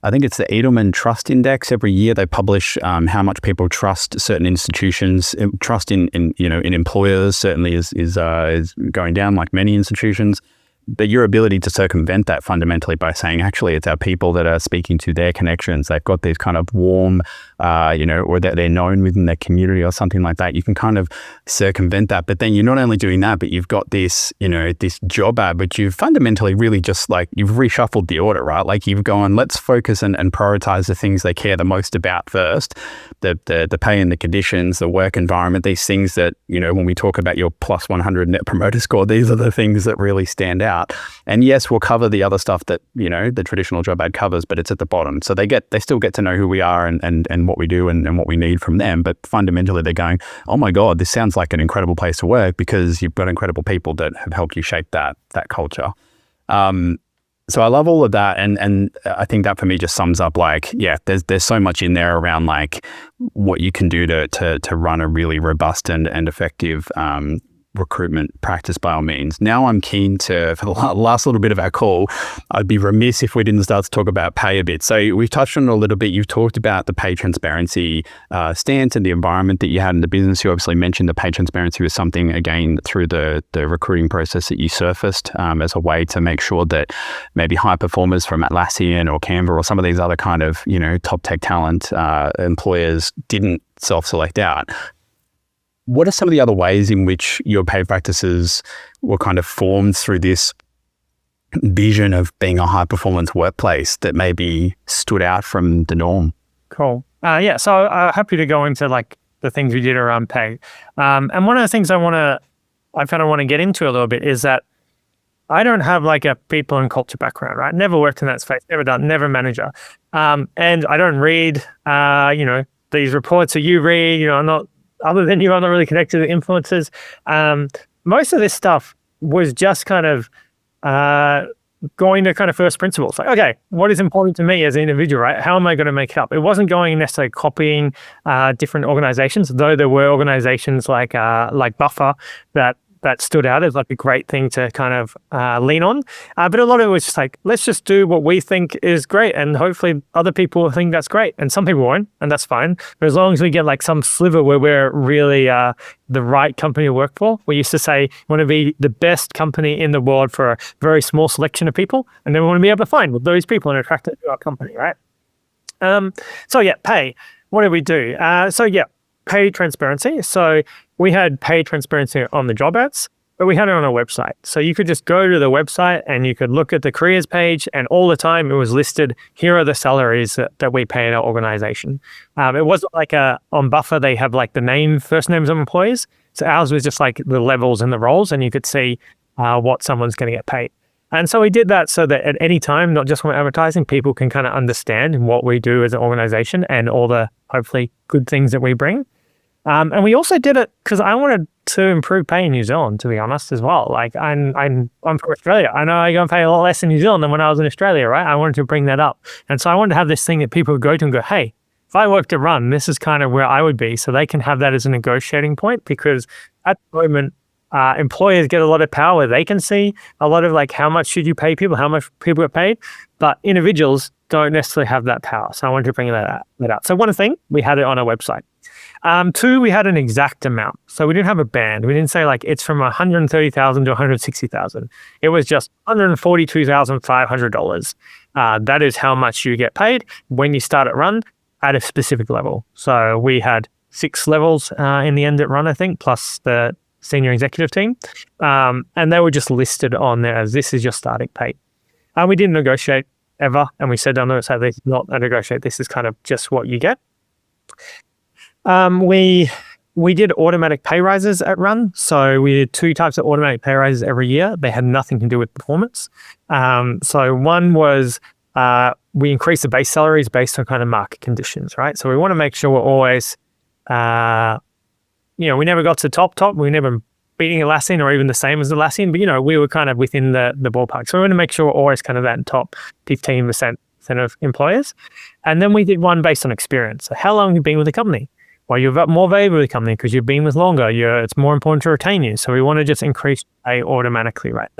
I think it's the Edelman Trust Index. Every year they publish how much people trust certain institutions. Trust in employers certainly is going down, like many institutions. But your ability to circumvent that fundamentally by saying, actually, it's our people that are speaking to their connections. They've got these kind of warm, or that they're known within their community or something like that. You can kind of circumvent that. But then you're not only doing that, but you've got this, this job ad, which you've fundamentally really just like, you've reshuffled the order, right? Like you've gone, let's focus and prioritize the things they care the most about first. The pay and the conditions, the work environment, these things that, when we talk about your +100 net promoter score, these are the things that really stand out. And yes, we'll cover the other stuff that, the traditional job ad covers, but it's at the bottom. So they still get to know who we are and what we do and what we need from them. But fundamentally they're going, oh my God, this sounds like an incredible place to work because you've got incredible people that have helped you shape that culture. So I love all of that. And I think that for me just sums up like, yeah, there's so much in there around like what you can do to run a really robust and effective recruitment practice by all means. Now I'm keen to, for the last little bit of our call, I'd be remiss if we didn't start to talk about pay a bit. So we've touched on it a little bit. You've talked about the pay transparency stance and the environment that you had in the business. You obviously mentioned the pay transparency was something, again, through the recruiting process that you surfaced as a way to make sure that maybe high performers from Atlassian or Canva or some of these other kind of, top tech talent employers didn't self-select out. What are some of the other ways in which your pay practices were kind of formed through this vision of being a high performance workplace that maybe stood out from the norm? Cool. Yeah. So happy to go into like the things we did around pay. And one of the things I kind of want to get into a little bit is that I don't have like a people and culture background, right? Never worked in that space, never manager. And I don't read, these reports that you read, I'm not, other than you, I'm not really connected to influencers. Most of this stuff was just kind of going to kind of first principles. Like, okay, what is important to me as an individual, right? How am I going to make it up? It wasn't going necessarily copying different organizations, though there were organizations like Buffer that stood out as like a great thing to kind of lean on. But a lot of it was just like, let's just do what we think is great. And hopefully other people think that's great. And some people won't, and that's fine. But as long as we get like some sliver where we're really the right company to work for, we used to say, we want to be the best company in the world for a very small selection of people. And then we want to be able to find those people and attract them to our company, right? So yeah, pay. What did we do? Pay transparency. So we had pay transparency on the job ads, but we had it on our website. So you could just go to the website and you could look at the careers page, and all the time it was listed, here are the salaries that we pay in our organization. It wasn't like on Buffer, they have like the first names of employees. So ours was just like the levels and the roles, and you could see what someone's going to get paid. And so we did that so that at any time, not just when advertising, people can kind of understand what we do as an organization and all the hopefully good things that we bring. And we also did it because I wanted to improve pay in New Zealand, to be honest, as well. Like I'm from Australia. I know I go and pay a lot less in New Zealand than when I was in Australia, right? I wanted to bring that up. And so I wanted to have this thing that people would go to and go, hey, if I worked at Runn, this is kind of where I would be. So they can have that as a negotiating point, because at the moment, employers get a lot of power. They can see a lot of like, how much should you pay people, how much people get paid, but individuals don't necessarily have that power. So I wanted to bring that out. So one thing, we had it on our website. Two, we had an exact amount. So we didn't have a band. We didn't say like it's from $130,000 to $160,000. It was just $142,500. That is how much you get paid when you start at Runn at a specific level. So we had 6 levels in the end at Runn, I think, plus the senior executive team. And they were just listed on there as this is your starting pay. We didn't negotiate ever. And we said on the website, this is not a negotiate. This is kind of just what you get. We did automatic pay rises at Runn. So we did 2 types of automatic pay rises every year. They had nothing to do with performance. So one was we increased the base salaries based on kind of market conditions, right? So we want to make sure we're always, we never got to top. We never beating Atlassian or even the same as Atlassian, but we were kind of within the ballpark. So we want to make sure we're always kind of that top 15% of employers. And then we did one based on experience. So how long have you been with the company? Well, you're more valuable with the company because you've been with longer. It's more important to retain you. So we want to just increase pay automatically right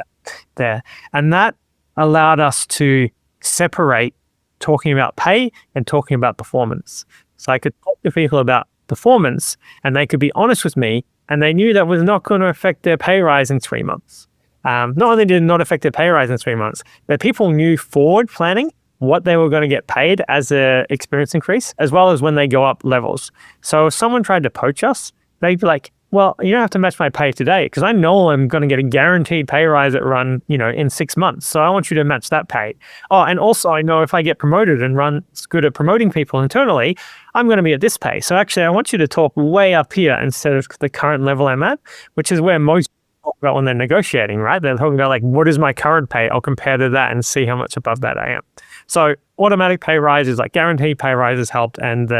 there. And that allowed us to separate talking about pay and talking about performance. So I could talk to people about performance and they could be honest with me, and they knew that was not going to affect their pay rise in 3 months. Not only did it not affect their pay rise in 3 months, but people knew forward planning what they were going to get paid as a experience increase, as well as when they go up levels. So if someone tried to poach us, they'd be like, well, you don't have to match my pay today because I know I'm going to get a guaranteed pay rise at Runn, in 6 months. So I want you to match that pay. Oh, and also I know if I get promoted and Runn's good at promoting people internally, I'm going to be at this pay. So actually I want you to talk way up here instead of the current level I'm at, which is where most talk about when they're negotiating, right? They're talking about like, what is my current pay? I'll compare to that and see how much above that I am. So automatic pay rises, like guaranteed pay rises helped, and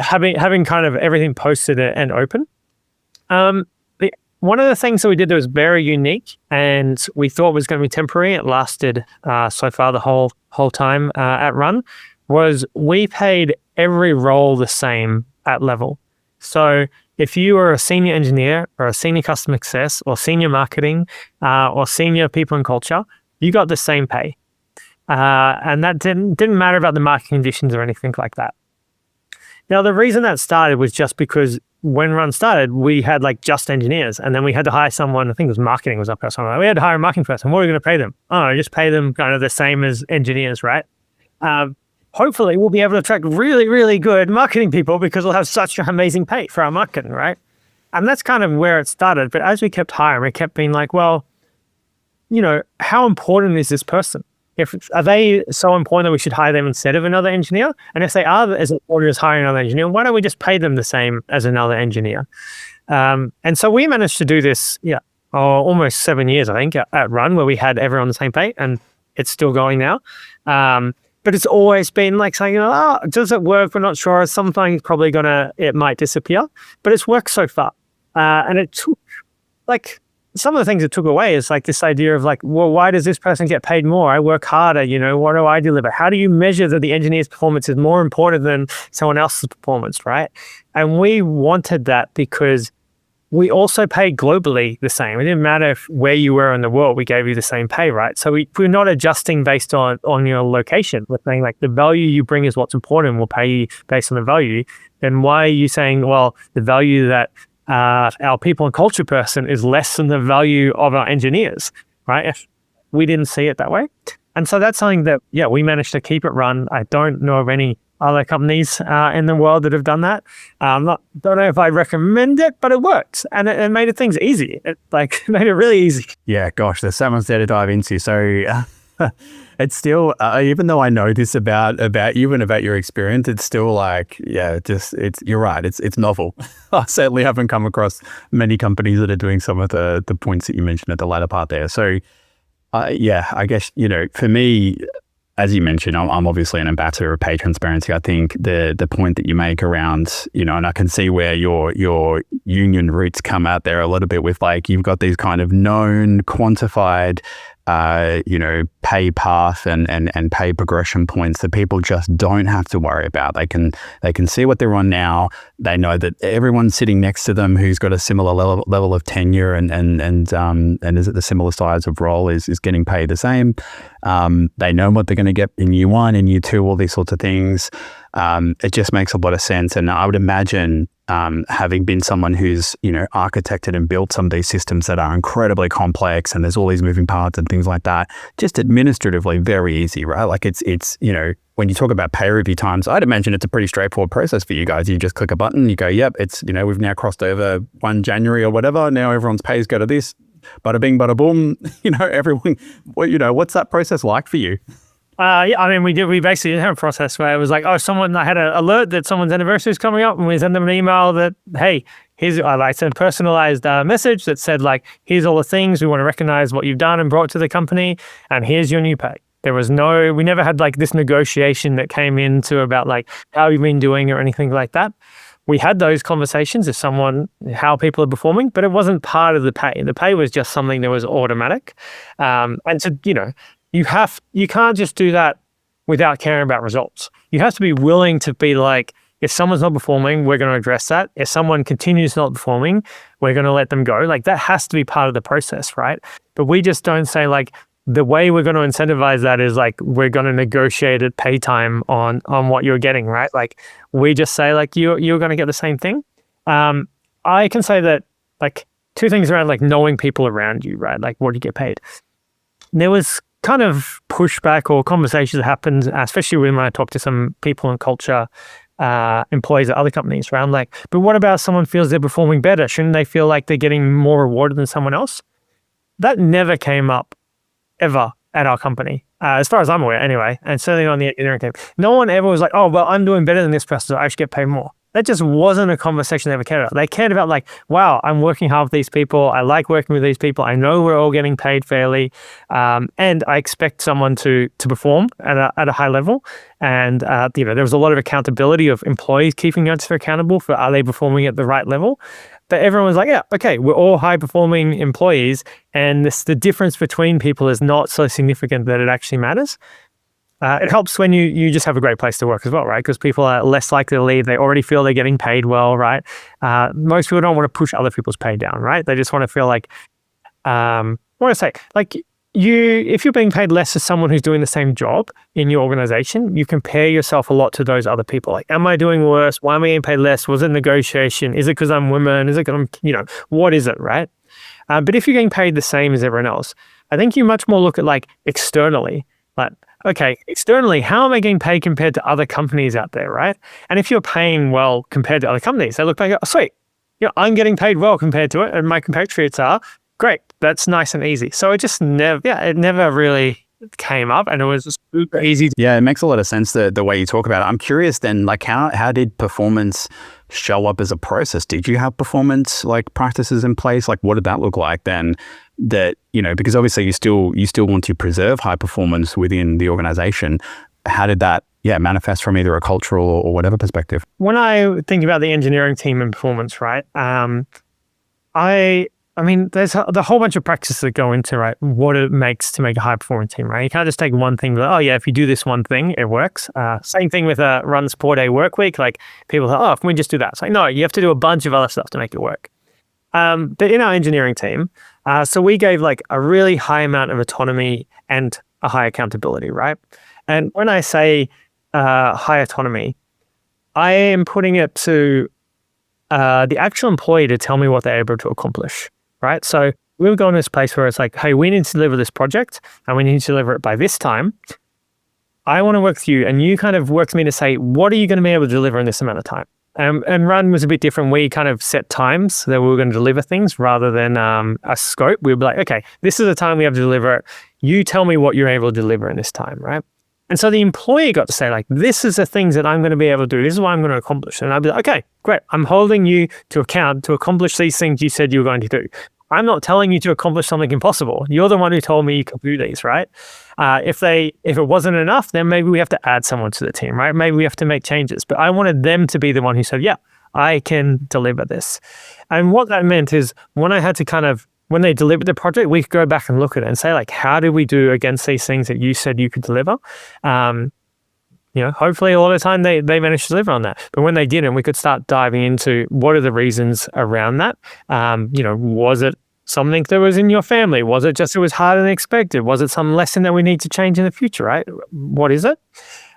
having kind of everything posted and open. One of the things that we did that was very unique and we thought was going to be temporary, it lasted so far the whole time at Runn, was we paid every role the same at level. So if you were a senior engineer or a senior customer success or senior marketing or senior people and culture, you got the same pay. And that didn't matter about the market conditions or anything like that. Now, the reason that started was just because when Runn started, we had like just engineers, and then we had to hire someone, I think it was marketing was up or something. We had to hire a marketing person. What are we going to pay them? Oh, just pay them kind of the same as engineers, right? Hopefully we'll be able to attract really, really good marketing people because we'll have such an amazing pay for our marketing, right? And that's kind of where it started. But as we kept hiring, we kept being like, well, how important is this person? Are they so important that we should hire them instead of another engineer? And if they are as important as hiring another engineer, why don't we just pay them the same as another engineer? And so we managed to do this, almost 7 years, I think, at Runn, where we had everyone on the same pay, and it's still going now. But it's always been like saying, does it work? We're not sure. Something probably it might disappear, but it's worked so far. And it took some of the things it took away is like this idea of like, well, why does this person get paid more? I work harder, what do I deliver? How do you measure that the engineer's performance is more important than someone else's performance, right? And we wanted that because we also paid globally the same. It didn't matter where you were in the world, we gave you the same pay, right? So we're not adjusting based on your location. We're saying like the value you bring is what's important. We'll pay you based on the value. Then why are you saying, well, the value that our people and culture person is less than the value of our engineers, right? If we didn't see it that way. And so that's something that, we managed to keep at Runn. I don't know of any other companies in the world that have done that. Don't know if I'd recommend it, but it worked, and it made things easy. It made it really easy. Yeah, gosh, there's so much there to dive into. So it's still, even though I know this about you and about your experience, it's still you're right. It's novel. I certainly haven't come across many companies that are doing some of the points that you mentioned at the latter part there. So I guess, for me, as you mentioned, I'm obviously an ambassador of pay transparency. I think the point that you make around, and I can see where your union roots come out there a little bit with you've got these kind of known, quantified, pay path and pay progression points that people just don't have to worry about. They can see what they're on now. They know that everyone sitting next to them who's got a similar level of tenure and is at the similar size of role is getting paid the same. They know what they're going to get in year one, in year two, all these sorts of things. It just makes a lot of sense. And I would imagine, having been someone who's, architected and built some of these systems that are incredibly complex and there's all these moving parts and things like that, just administratively very easy, right? It's when you talk about pay review times, I'd imagine it's a pretty straightforward process for you guys. You just click a button, you go, yep, it's, we've now crossed over 1 January or whatever. Now everyone's pays go to this, bada bing, bada boom, everyone, what's that process like for you? We basically had a process where it was I had an alert that someone's anniversary is coming up, and we send them an email that, hey, I sent a personalized message that said here's all the things we want to recognize what you've done and brought to the company, and here's your new pay. We never had this negotiation that came into about how you've been doing or anything like that. We had those conversations how people are performing, but it wasn't part of the pay. The pay was just something that was automatic. And so, you can't just do that without caring about results. You have to be willing to be if someone's not performing, we're going to address that. If someone continues not performing, we're going to let them go. That has to be part of the process, right? But we just don't say the way we're going to incentivize that is we're going to negotiate at pay time on what you're getting, right? We just say you're going to get the same thing. I can say that two things around knowing people around you, right? What do you get paid? There was kind of pushback or conversations that happened, especially when I talked to some people in culture, employees at other companies around but what about someone feels they're performing better? Shouldn't they feel they're getting more rewarded than someone else? That never came up ever at our company, as far as I'm aware anyway, and certainly on the engineering team. No one ever was oh, well, I'm doing better than this person, so I should get paid more. That just wasn't a conversation they ever cared about. They cared about wow, I'm working hard with these people. I like working with these people. I know we're all getting paid fairly. And I expect someone to perform at a high level. And, there was a lot of accountability of employees keeping each other accountable for are they performing at the right level. But everyone was yeah, okay, we're all high-performing employees. And the difference between people is not so significant that it actually matters. It helps when you just have a great place to work as well, right? Because people are less likely to leave. They already feel they're getting paid well, right? Most people don't want to push other people's pay down, right? They just want to feel if you're being paid less as someone who's doing the same job in your organization, you compare yourself a lot to those other people. Am I doing worse? Why am I getting paid less? Was it negotiation? Is it because I'm women? Is it because I'm, what is it, right? But if you're getting paid the same as everyone else, I think you much more look at externally, okay, externally, how am I getting paid compared to other companies out there, right? And if you're paying well compared to other companies, they look back, oh, sweet, I'm getting paid well compared to it, and my compatriots are, great, that's nice and easy. So it just never really came up, and it was super easy. Yeah, it makes a lot of sense the way you talk about it. I'm curious then, how did performance show up as a process? Did you have performance practices in place? What did that look like then? That, because obviously you still want to preserve high performance within the organization. How did that manifest from either a cultural or whatever perspective? When I think about the engineering team and performance, right? There's the whole bunch of practices that go into, right, what it makes to make a high-performing team, right? You can't just take one thing, if you do this one thing, it works. Same thing with a Runn's 4-day work week. People say, can we just do that? It's no, you have to do a bunch of other stuff to make it work. But in our engineering team, so we gave a really high amount of autonomy and a high accountability, right? And when I say high autonomy, I am putting it to the actual employee to tell me what they're able to accomplish. Right. So we were going to this place where it's like, hey, we need to deliver this project and we need to deliver it by this time. I want to work with you, and you kind of work with me to say, what are you going to be able to deliver in this amount of time? And Runn was a bit different. We kind of set times that we were going to deliver things rather than a scope. We'd be like, okay, this is the time we have to deliver it. You tell me what you're able to deliver in this time, right? And so the employee got to say, like, this is the things that I'm going to be able to do. This is what I'm going to accomplish. And I'd be like, okay, great. I'm holding you to account to accomplish these things you said you were going to do. I'm not telling you to accomplish something impossible. You're the one who told me you could do these, right? If it wasn't enough, then maybe we have to add someone to the team, right? Maybe we have to make changes. But I wanted them to be the one who said, yeah, I can deliver this. And what that meant is when I had to when they delivered the project, we could go back and look at it and say, like, how did we do against these things that you said you could deliver? Hopefully a lot of the time they managed to deliver on that. But when they didn't, we could start diving into what are the reasons around that. Was it something that was in your family? Was it just it was harder than expected? Was it some lesson that we need to change in the future, right? What is it?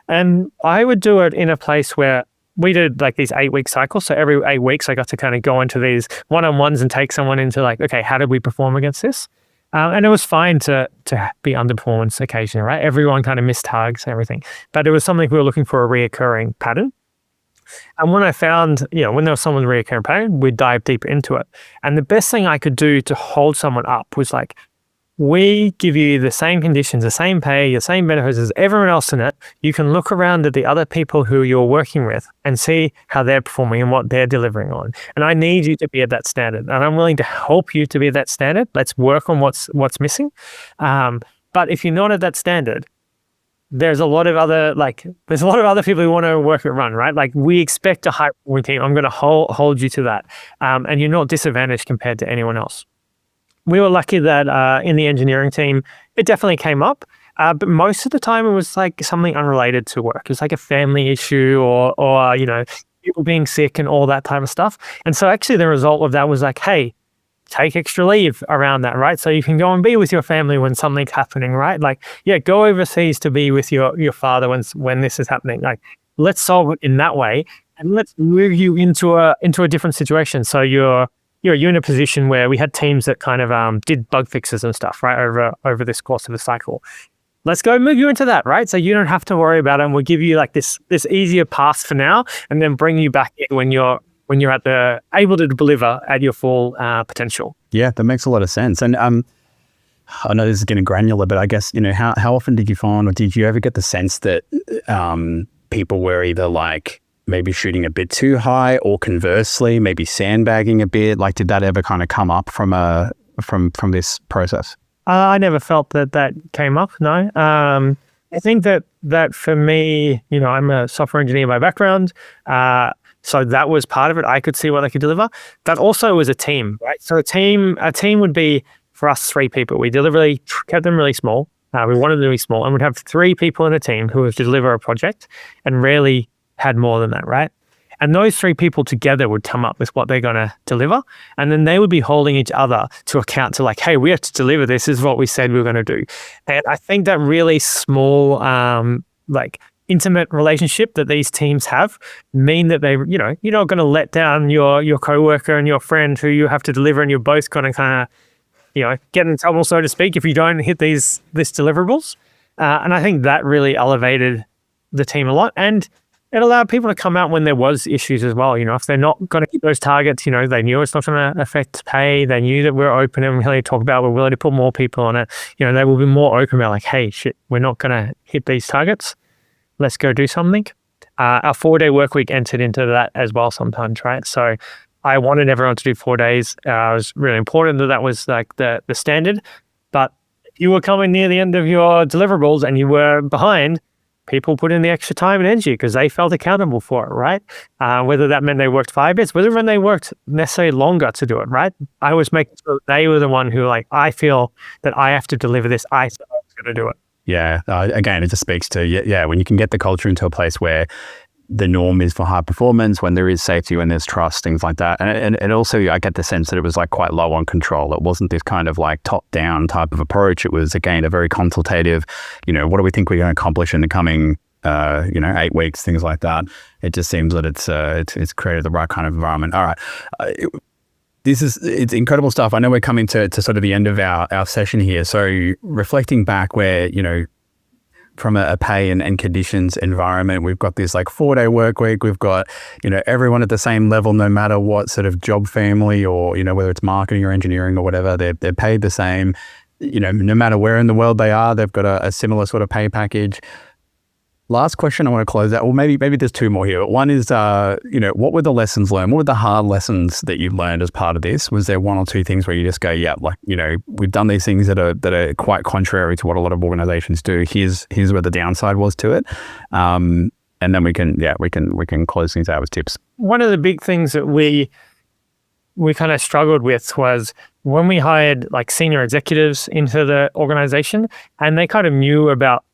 And I would do it in a place where we did like these 8-week cycles. So every 8 weeks, I got to kind of go into these one-on-ones and take someone into like, okay, how did we perform against this? And it was fine to be underperformance occasionally, right? Everyone kind of missed targets and everything. But it was something we were looking for a reoccurring pattern. And when I found, when there was someone's reoccurring pattern, we'd dive deeper into it. And the best thing I could do to hold someone up was like, we give you the same conditions, the same pay, the same benefits as everyone else in it. You can look around at the other people who you're working with and see how they're performing and what they're delivering on. And I need you to be at that standard. And I'm willing to help you to be at that standard. Let's work on what's missing. But if you're not at that standard, there's a lot of other people who want to work at Runn, right? Like we expect a high performing team. I'm going to hold you to that. And you're not disadvantaged compared to anyone else. We were lucky that in the engineering team, it definitely came up. But most of the time it was like something unrelated to work. It was like a family issue or people being sick and all that type of stuff. And so actually the result of that was like, hey, take extra leave around that, right? So you can go and be with your family when something's happening, right? Like, yeah, go overseas to be with your father when this is happening. Like, let's solve it in that way, and let's move you into a different situation. So you're in a position where we had teams that kind of did bug fixes and stuff, right, over this course of the cycle. Let's go move you into that, right? So you don't have to worry about it, and we'll give you like this easier path for now, and then bring you back in when you're able to deliver at your full potential. Yeah, that makes a lot of sense. And I know this is getting granular, but I guess, how often did you find, or did you ever get the sense that people were either like maybe shooting a bit too high, or conversely, maybe sandbagging a bit? Like, did that ever kind of come up from this process? I never felt that came up, no. I think that for me, I'm a software engineer by background. So that was part of it. I could see what I could deliver. That also was a team, right? So a team would be, for us, 3 people. We deliberately kept them really small. We wanted them to be small, and we'd have 3 people in a team who would deliver a project, and rarely had more than that, right? And those 3 people together would come up with what they're going to deliver. And then they would be holding each other to account to like, hey, we have to deliver this. This is what we said we were going to do. And I think that really small, intimate relationship that these teams have mean that you're not going to let down your coworker and your friend who you have to deliver, and you're both going to kind of, get in trouble, so to speak, if you don't hit these deliverables. And I think that really elevated the team a lot. And it allowed people to come out when there was issues as well. If they're not going to hit those targets, they knew it's not going to affect pay. They knew that we're open and willing to talk about, we're willing to put more people on it. They will be more open about like, hey, shit, we're not going to hit these targets. Let's go do something. Our 4-day work week entered into that as well sometimes, right? So I wanted everyone to do 4 days. It was really important that was like the standard. But if you were coming near the end of your deliverables and you were behind, people put in the extra time and energy because they felt accountable for it, right? Whether that meant they worked 5 days, whether they worked necessarily longer to do it, right? I was making sure they were the one who like, I feel that I have to deliver this. I said I was going to do it. Yeah. Again, it just speaks to, when you can get the culture into a place where the norm is for high performance, when there is safety, when there's trust, things like that. And also I get the sense that it was like quite low on control. It wasn't this kind of like top down type of approach. It was, again, a very consultative, what do we think we're going to accomplish in the coming, 8 weeks, things like that. It just seems that it's created the right kind of environment. All right. it's incredible stuff. I know we're coming to sort of the end of our session here. So reflecting back where, from a pay and conditions environment, we've got this like 4-day work week. We've got, everyone at the same level, no matter what sort of job family or, whether it's marketing or engineering or whatever, they're paid the same, no matter where in the world they are, they've got a similar sort of pay package. Last question I want to close out. Well, maybe there's two more here. One is, what were the lessons learned? What were the hard lessons that you learned as part of this? Was there one or two things where you just go, yeah, like, we've done these things that are quite contrary to what a lot of organizations do. Here's where the downside was to it. And then we can close things out with tips. One of the big things that we kind of struggled with was when we hired like senior executives into the organization, and they kind of knew about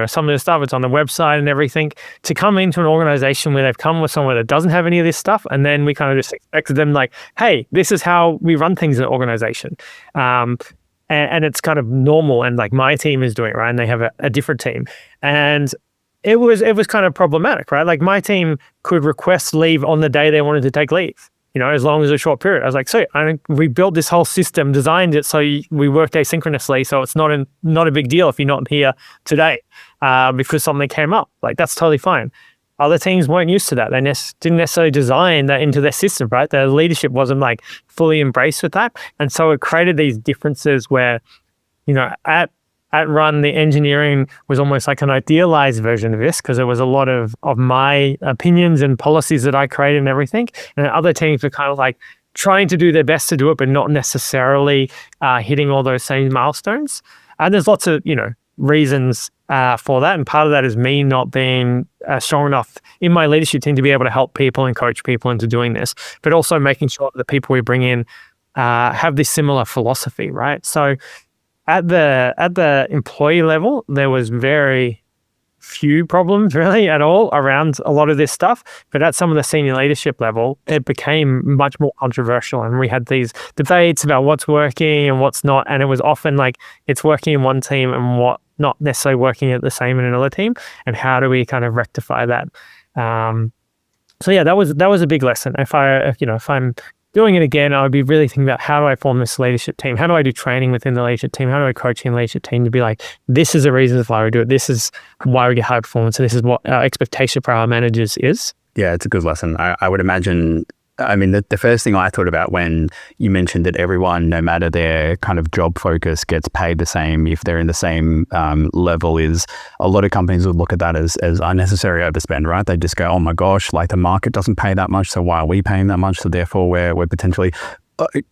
some of the stuff, it's on the website and everything, to come into an organization where they've come with someone that doesn't have any of this stuff. And then we kind of just expected them like, hey, this is how we run things in an organization. And it's kind of normal. And like my team is doing it, right? And they have a different team. And it was kind of problematic, right? Like my team could request leave on the day they wanted to take leave. As long as a short period. I was like, so we built this whole system, designed it so we worked asynchronously, so it's not a big deal if you're not here today because something came up. Like, that's totally fine. Other teams weren't used to that. They didn't necessarily design that into their system, right? Their leadership wasn't like fully embraced with that. And so it created these differences where, at Runn, the engineering was almost like an idealized version of this because it was a lot of my opinions and policies that I created and everything. And other teams were kind of like trying to do their best to do it, but not necessarily hitting all those same milestones. And there's lots of, reasons for that. And part of that is me not being strong enough in my leadership team to be able to help people and coach people into doing this, but also making sure that the people we bring in have this similar philosophy, right? So at the employee level, there was very few problems really at all around a lot of this stuff. But at some of the senior leadership level, it became much more controversial. And we had these debates about what's working and what's not. And it was often like it's working in one team and what not necessarily working at the same in another team. And how do we kind of rectify that? So yeah, that was a big lesson. If I'm doing it again, I would be really thinking about how do I form this leadership team? How do I do training within the leadership team? How do I coach in the leadership team to be like, this is the reasons why we do it. This is why we get high performance. And this is what our expectation for our managers is. Yeah, it's a good lesson. I would imagine, the first thing I thought about when you mentioned that everyone, no matter their kind of job focus, gets paid the same if they're in the same level, is a lot of companies would look at that as unnecessary overspend, right? They just go, oh my gosh, like the market doesn't pay that much, so why are we paying that much? So therefore we're potentially,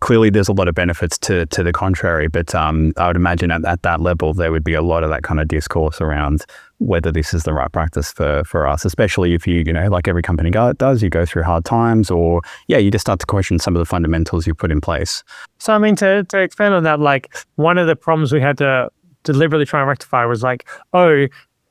clearly there's a lot of benefits to the contrary, but I would imagine at that level, there would be a lot of that kind of discourse around whether this is the right practice for us, especially if you like every company does, you go through hard times or, you just start to question some of the fundamentals you put in place. So, to expand on that, like one of the problems we had to deliberately try and rectify was like,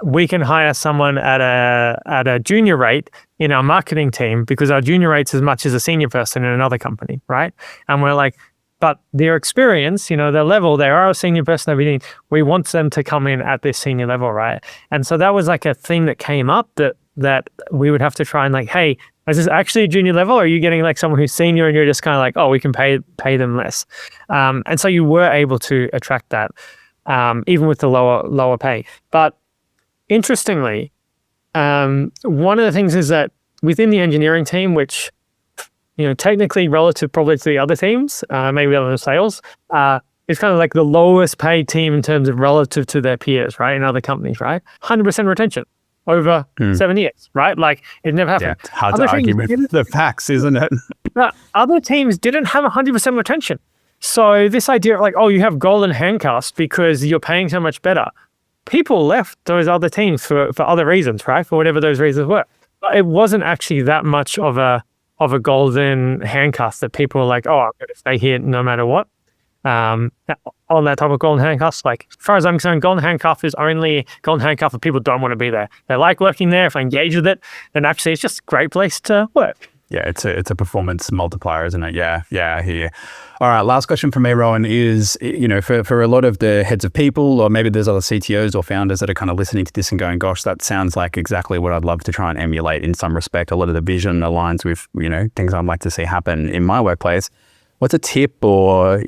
we can hire someone at a junior rate in our marketing team because our junior rate's as much as a senior person in another company, right? And we're like, but their experience, their level, they are a senior person we want them to come in at this senior level, right? And so that was like a thing that came up that we would have to try and like, hey, is this actually a junior level? Or are you getting like someone who's senior and you're just kind of like, we can pay them less? And so you were able to attract that, even with the lower pay. But interestingly, one of the things is that within the engineering team, which technically relative probably to the other teams, maybe other than sales, it's kind of like the lowest paid team in terms of relative to their peers, right? In other companies, right? 100% retention over 7 years, right? Like it never happened. Yeah, it's hard to argue with the facts, isn't it? Other teams didn't have 100% retention. So this idea of like, you have golden handcuffs because you're paying so much better. People left those other teams for other reasons, right? For whatever those reasons were. But it wasn't actually that much of a golden handcuff that people were like, I'm going to stay here no matter what. On that type of golden handcuffs, like as far as I'm concerned, golden handcuff is only golden handcuff if people don't want to be there. They like working there. If they engage with it, then actually it's just a great place to work. Yeah, it's a performance multiplier, isn't it? Yeah, I hear you. All right, last question from me, Rowan, is, for a lot of the heads of people, or maybe there's other CTOs or founders that are kind of listening to this and going, gosh, that sounds like exactly what I'd love to try and emulate in some respect. A lot of the vision aligns with, things I'd like to see happen in my workplace. what's a tip or,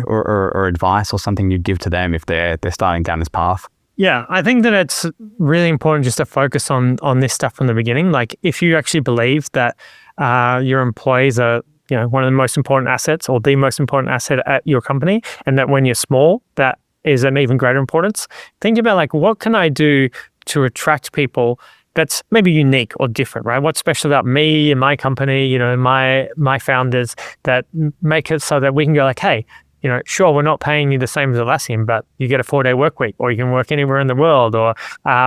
or advice or something you'd give to them if they're starting down this path? Yeah, I think that it's really important just to focus on this stuff from the beginning. Like if you actually believe that your employees are, one of the most important assets or the most important asset at your company, and that when you're small, that is an even greater importance. Think about like, what can I do to attract people that's maybe unique or different, right? What's special about me and my company, my founders that make it so that we can go like, hey, sure, we're not paying you the same as Atlassian, but you get a 4-day work week, or you can work anywhere in the world, or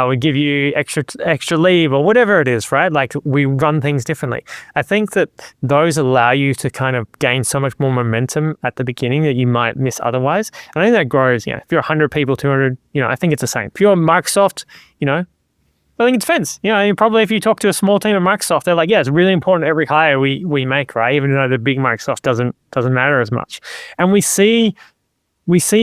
we give you extra leave, or whatever it is, right? Like we run things differently. I think that those allow you to kind of gain so much more momentum at the beginning that you might miss otherwise. And I think that grows, if you're 100 people, 200, I think it's the same. If you're Microsoft, I think it depends. Probably if you talk to a small team at Microsoft, they're like, yeah, it's really important every hire we make, right? Even though the big Microsoft doesn't matter as much. And we see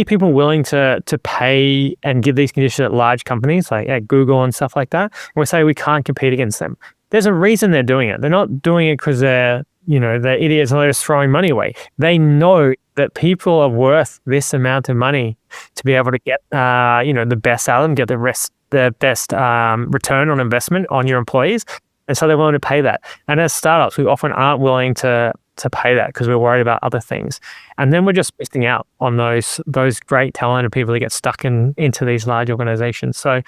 people willing to pay and give these conditions at large companies like at Google and stuff like that. And we say we can't compete against them. There's a reason they're doing it. They're not doing it because they're idiots and they're just throwing money away. They know that people are worth this amount of money to be able to get the best out of them, get the best return on investment on your employees. And so they're willing to pay that. And as startups, we often aren't willing to pay that because we're worried about other things. And then we're just missing out on those great talented people that get stuck into these large organizations. So,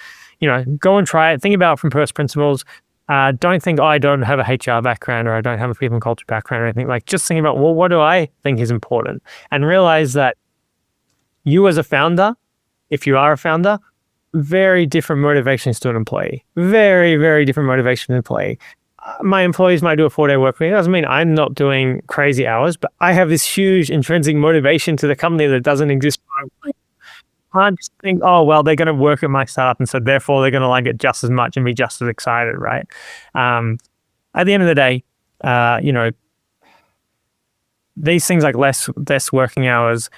go and try it. Think about it from first principles. Don't think, I don't have a HR background or I don't have a people and culture background or anything. Like just think about, well, what do I think is important? And realize that you as a founder, if you are a founder, very different motivations to an employee. Very, very different motivation to an employee. My employees might do a 4-day work week. It doesn't mean I'm not doing crazy hours, but I have this huge intrinsic motivation to the company that doesn't exist. I can't just think, oh, well, they're going to work at my startup, and so therefore they're going to like it just as much and be just as excited, right? At the end of the day, these things like less working hours,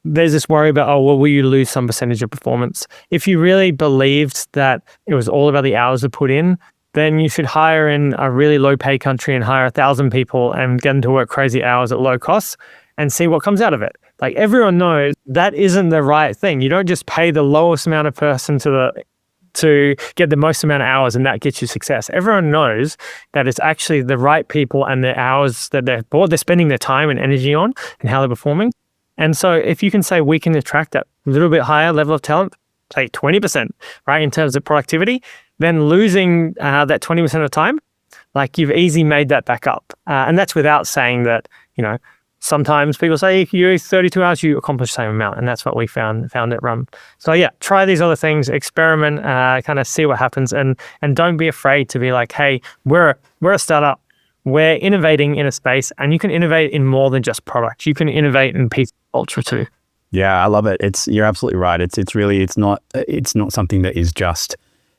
there's this worry about, oh, well, will you lose some percentage of performance? If you really believed that it was all about the hours to put in, then you should hire in a really low pay country and hire 1,000 people and get them to work crazy hours at low costs and see what comes out of it. Like everyone knows that isn't the right thing. You don't just pay the lowest amount of person to get the most amount of hours and that gets you success. Everyone knows that it's actually the right people and the hours that they're spending their time and energy on and how they're performing. And so if you can say we can attract that little bit higher level of talent, say 20%, right, in terms of productivity, then losing that 20% of time, like you've easily made that back up. And that's without saying that, sometimes people say if you use 32 hours, you accomplish the same amount. And that's what we found at Runn. So yeah, try these other things, experiment, kind of see what happens. And don't be afraid to be like, hey, we're a startup. We're innovating in a space, and you can innovate in more than just product. You can innovate in people culture too. Yeah, I love it. You're absolutely right. It's not something that is just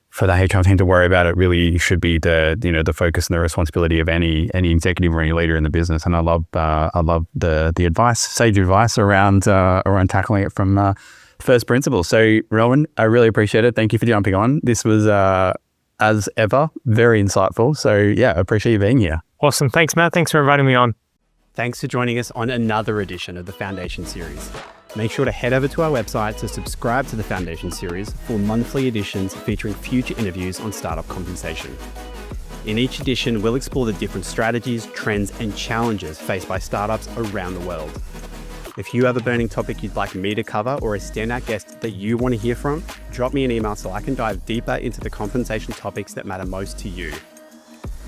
for the HR team to worry about. It really should be the focus and the responsibility of any executive or any leader in the business. And I love the advice, sage advice around tackling it from first principles. So Rowan, I really appreciate it. Thank you for jumping on. This was as ever very insightful. So yeah, I appreciate you being here. Awesome. Thanks, Matt. Thanks for inviting me on. Thanks for joining us on another edition of the Foundation Series. Make sure to head over to our website to subscribe to the Foundation Series for monthly editions featuring future interviews on startup compensation. In each edition, we'll explore the different strategies, trends, and challenges faced by startups around the world. If you have a burning topic you'd like me to cover or a standout guest that you want to hear from, drop me an email so I can dive deeper into the compensation topics that matter most to you.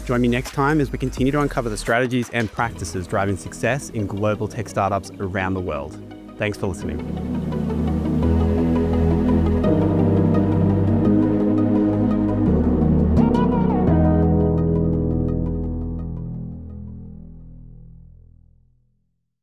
Join me next time as we continue to uncover the strategies and practices driving success in global tech startups around the world. Thanks for listening.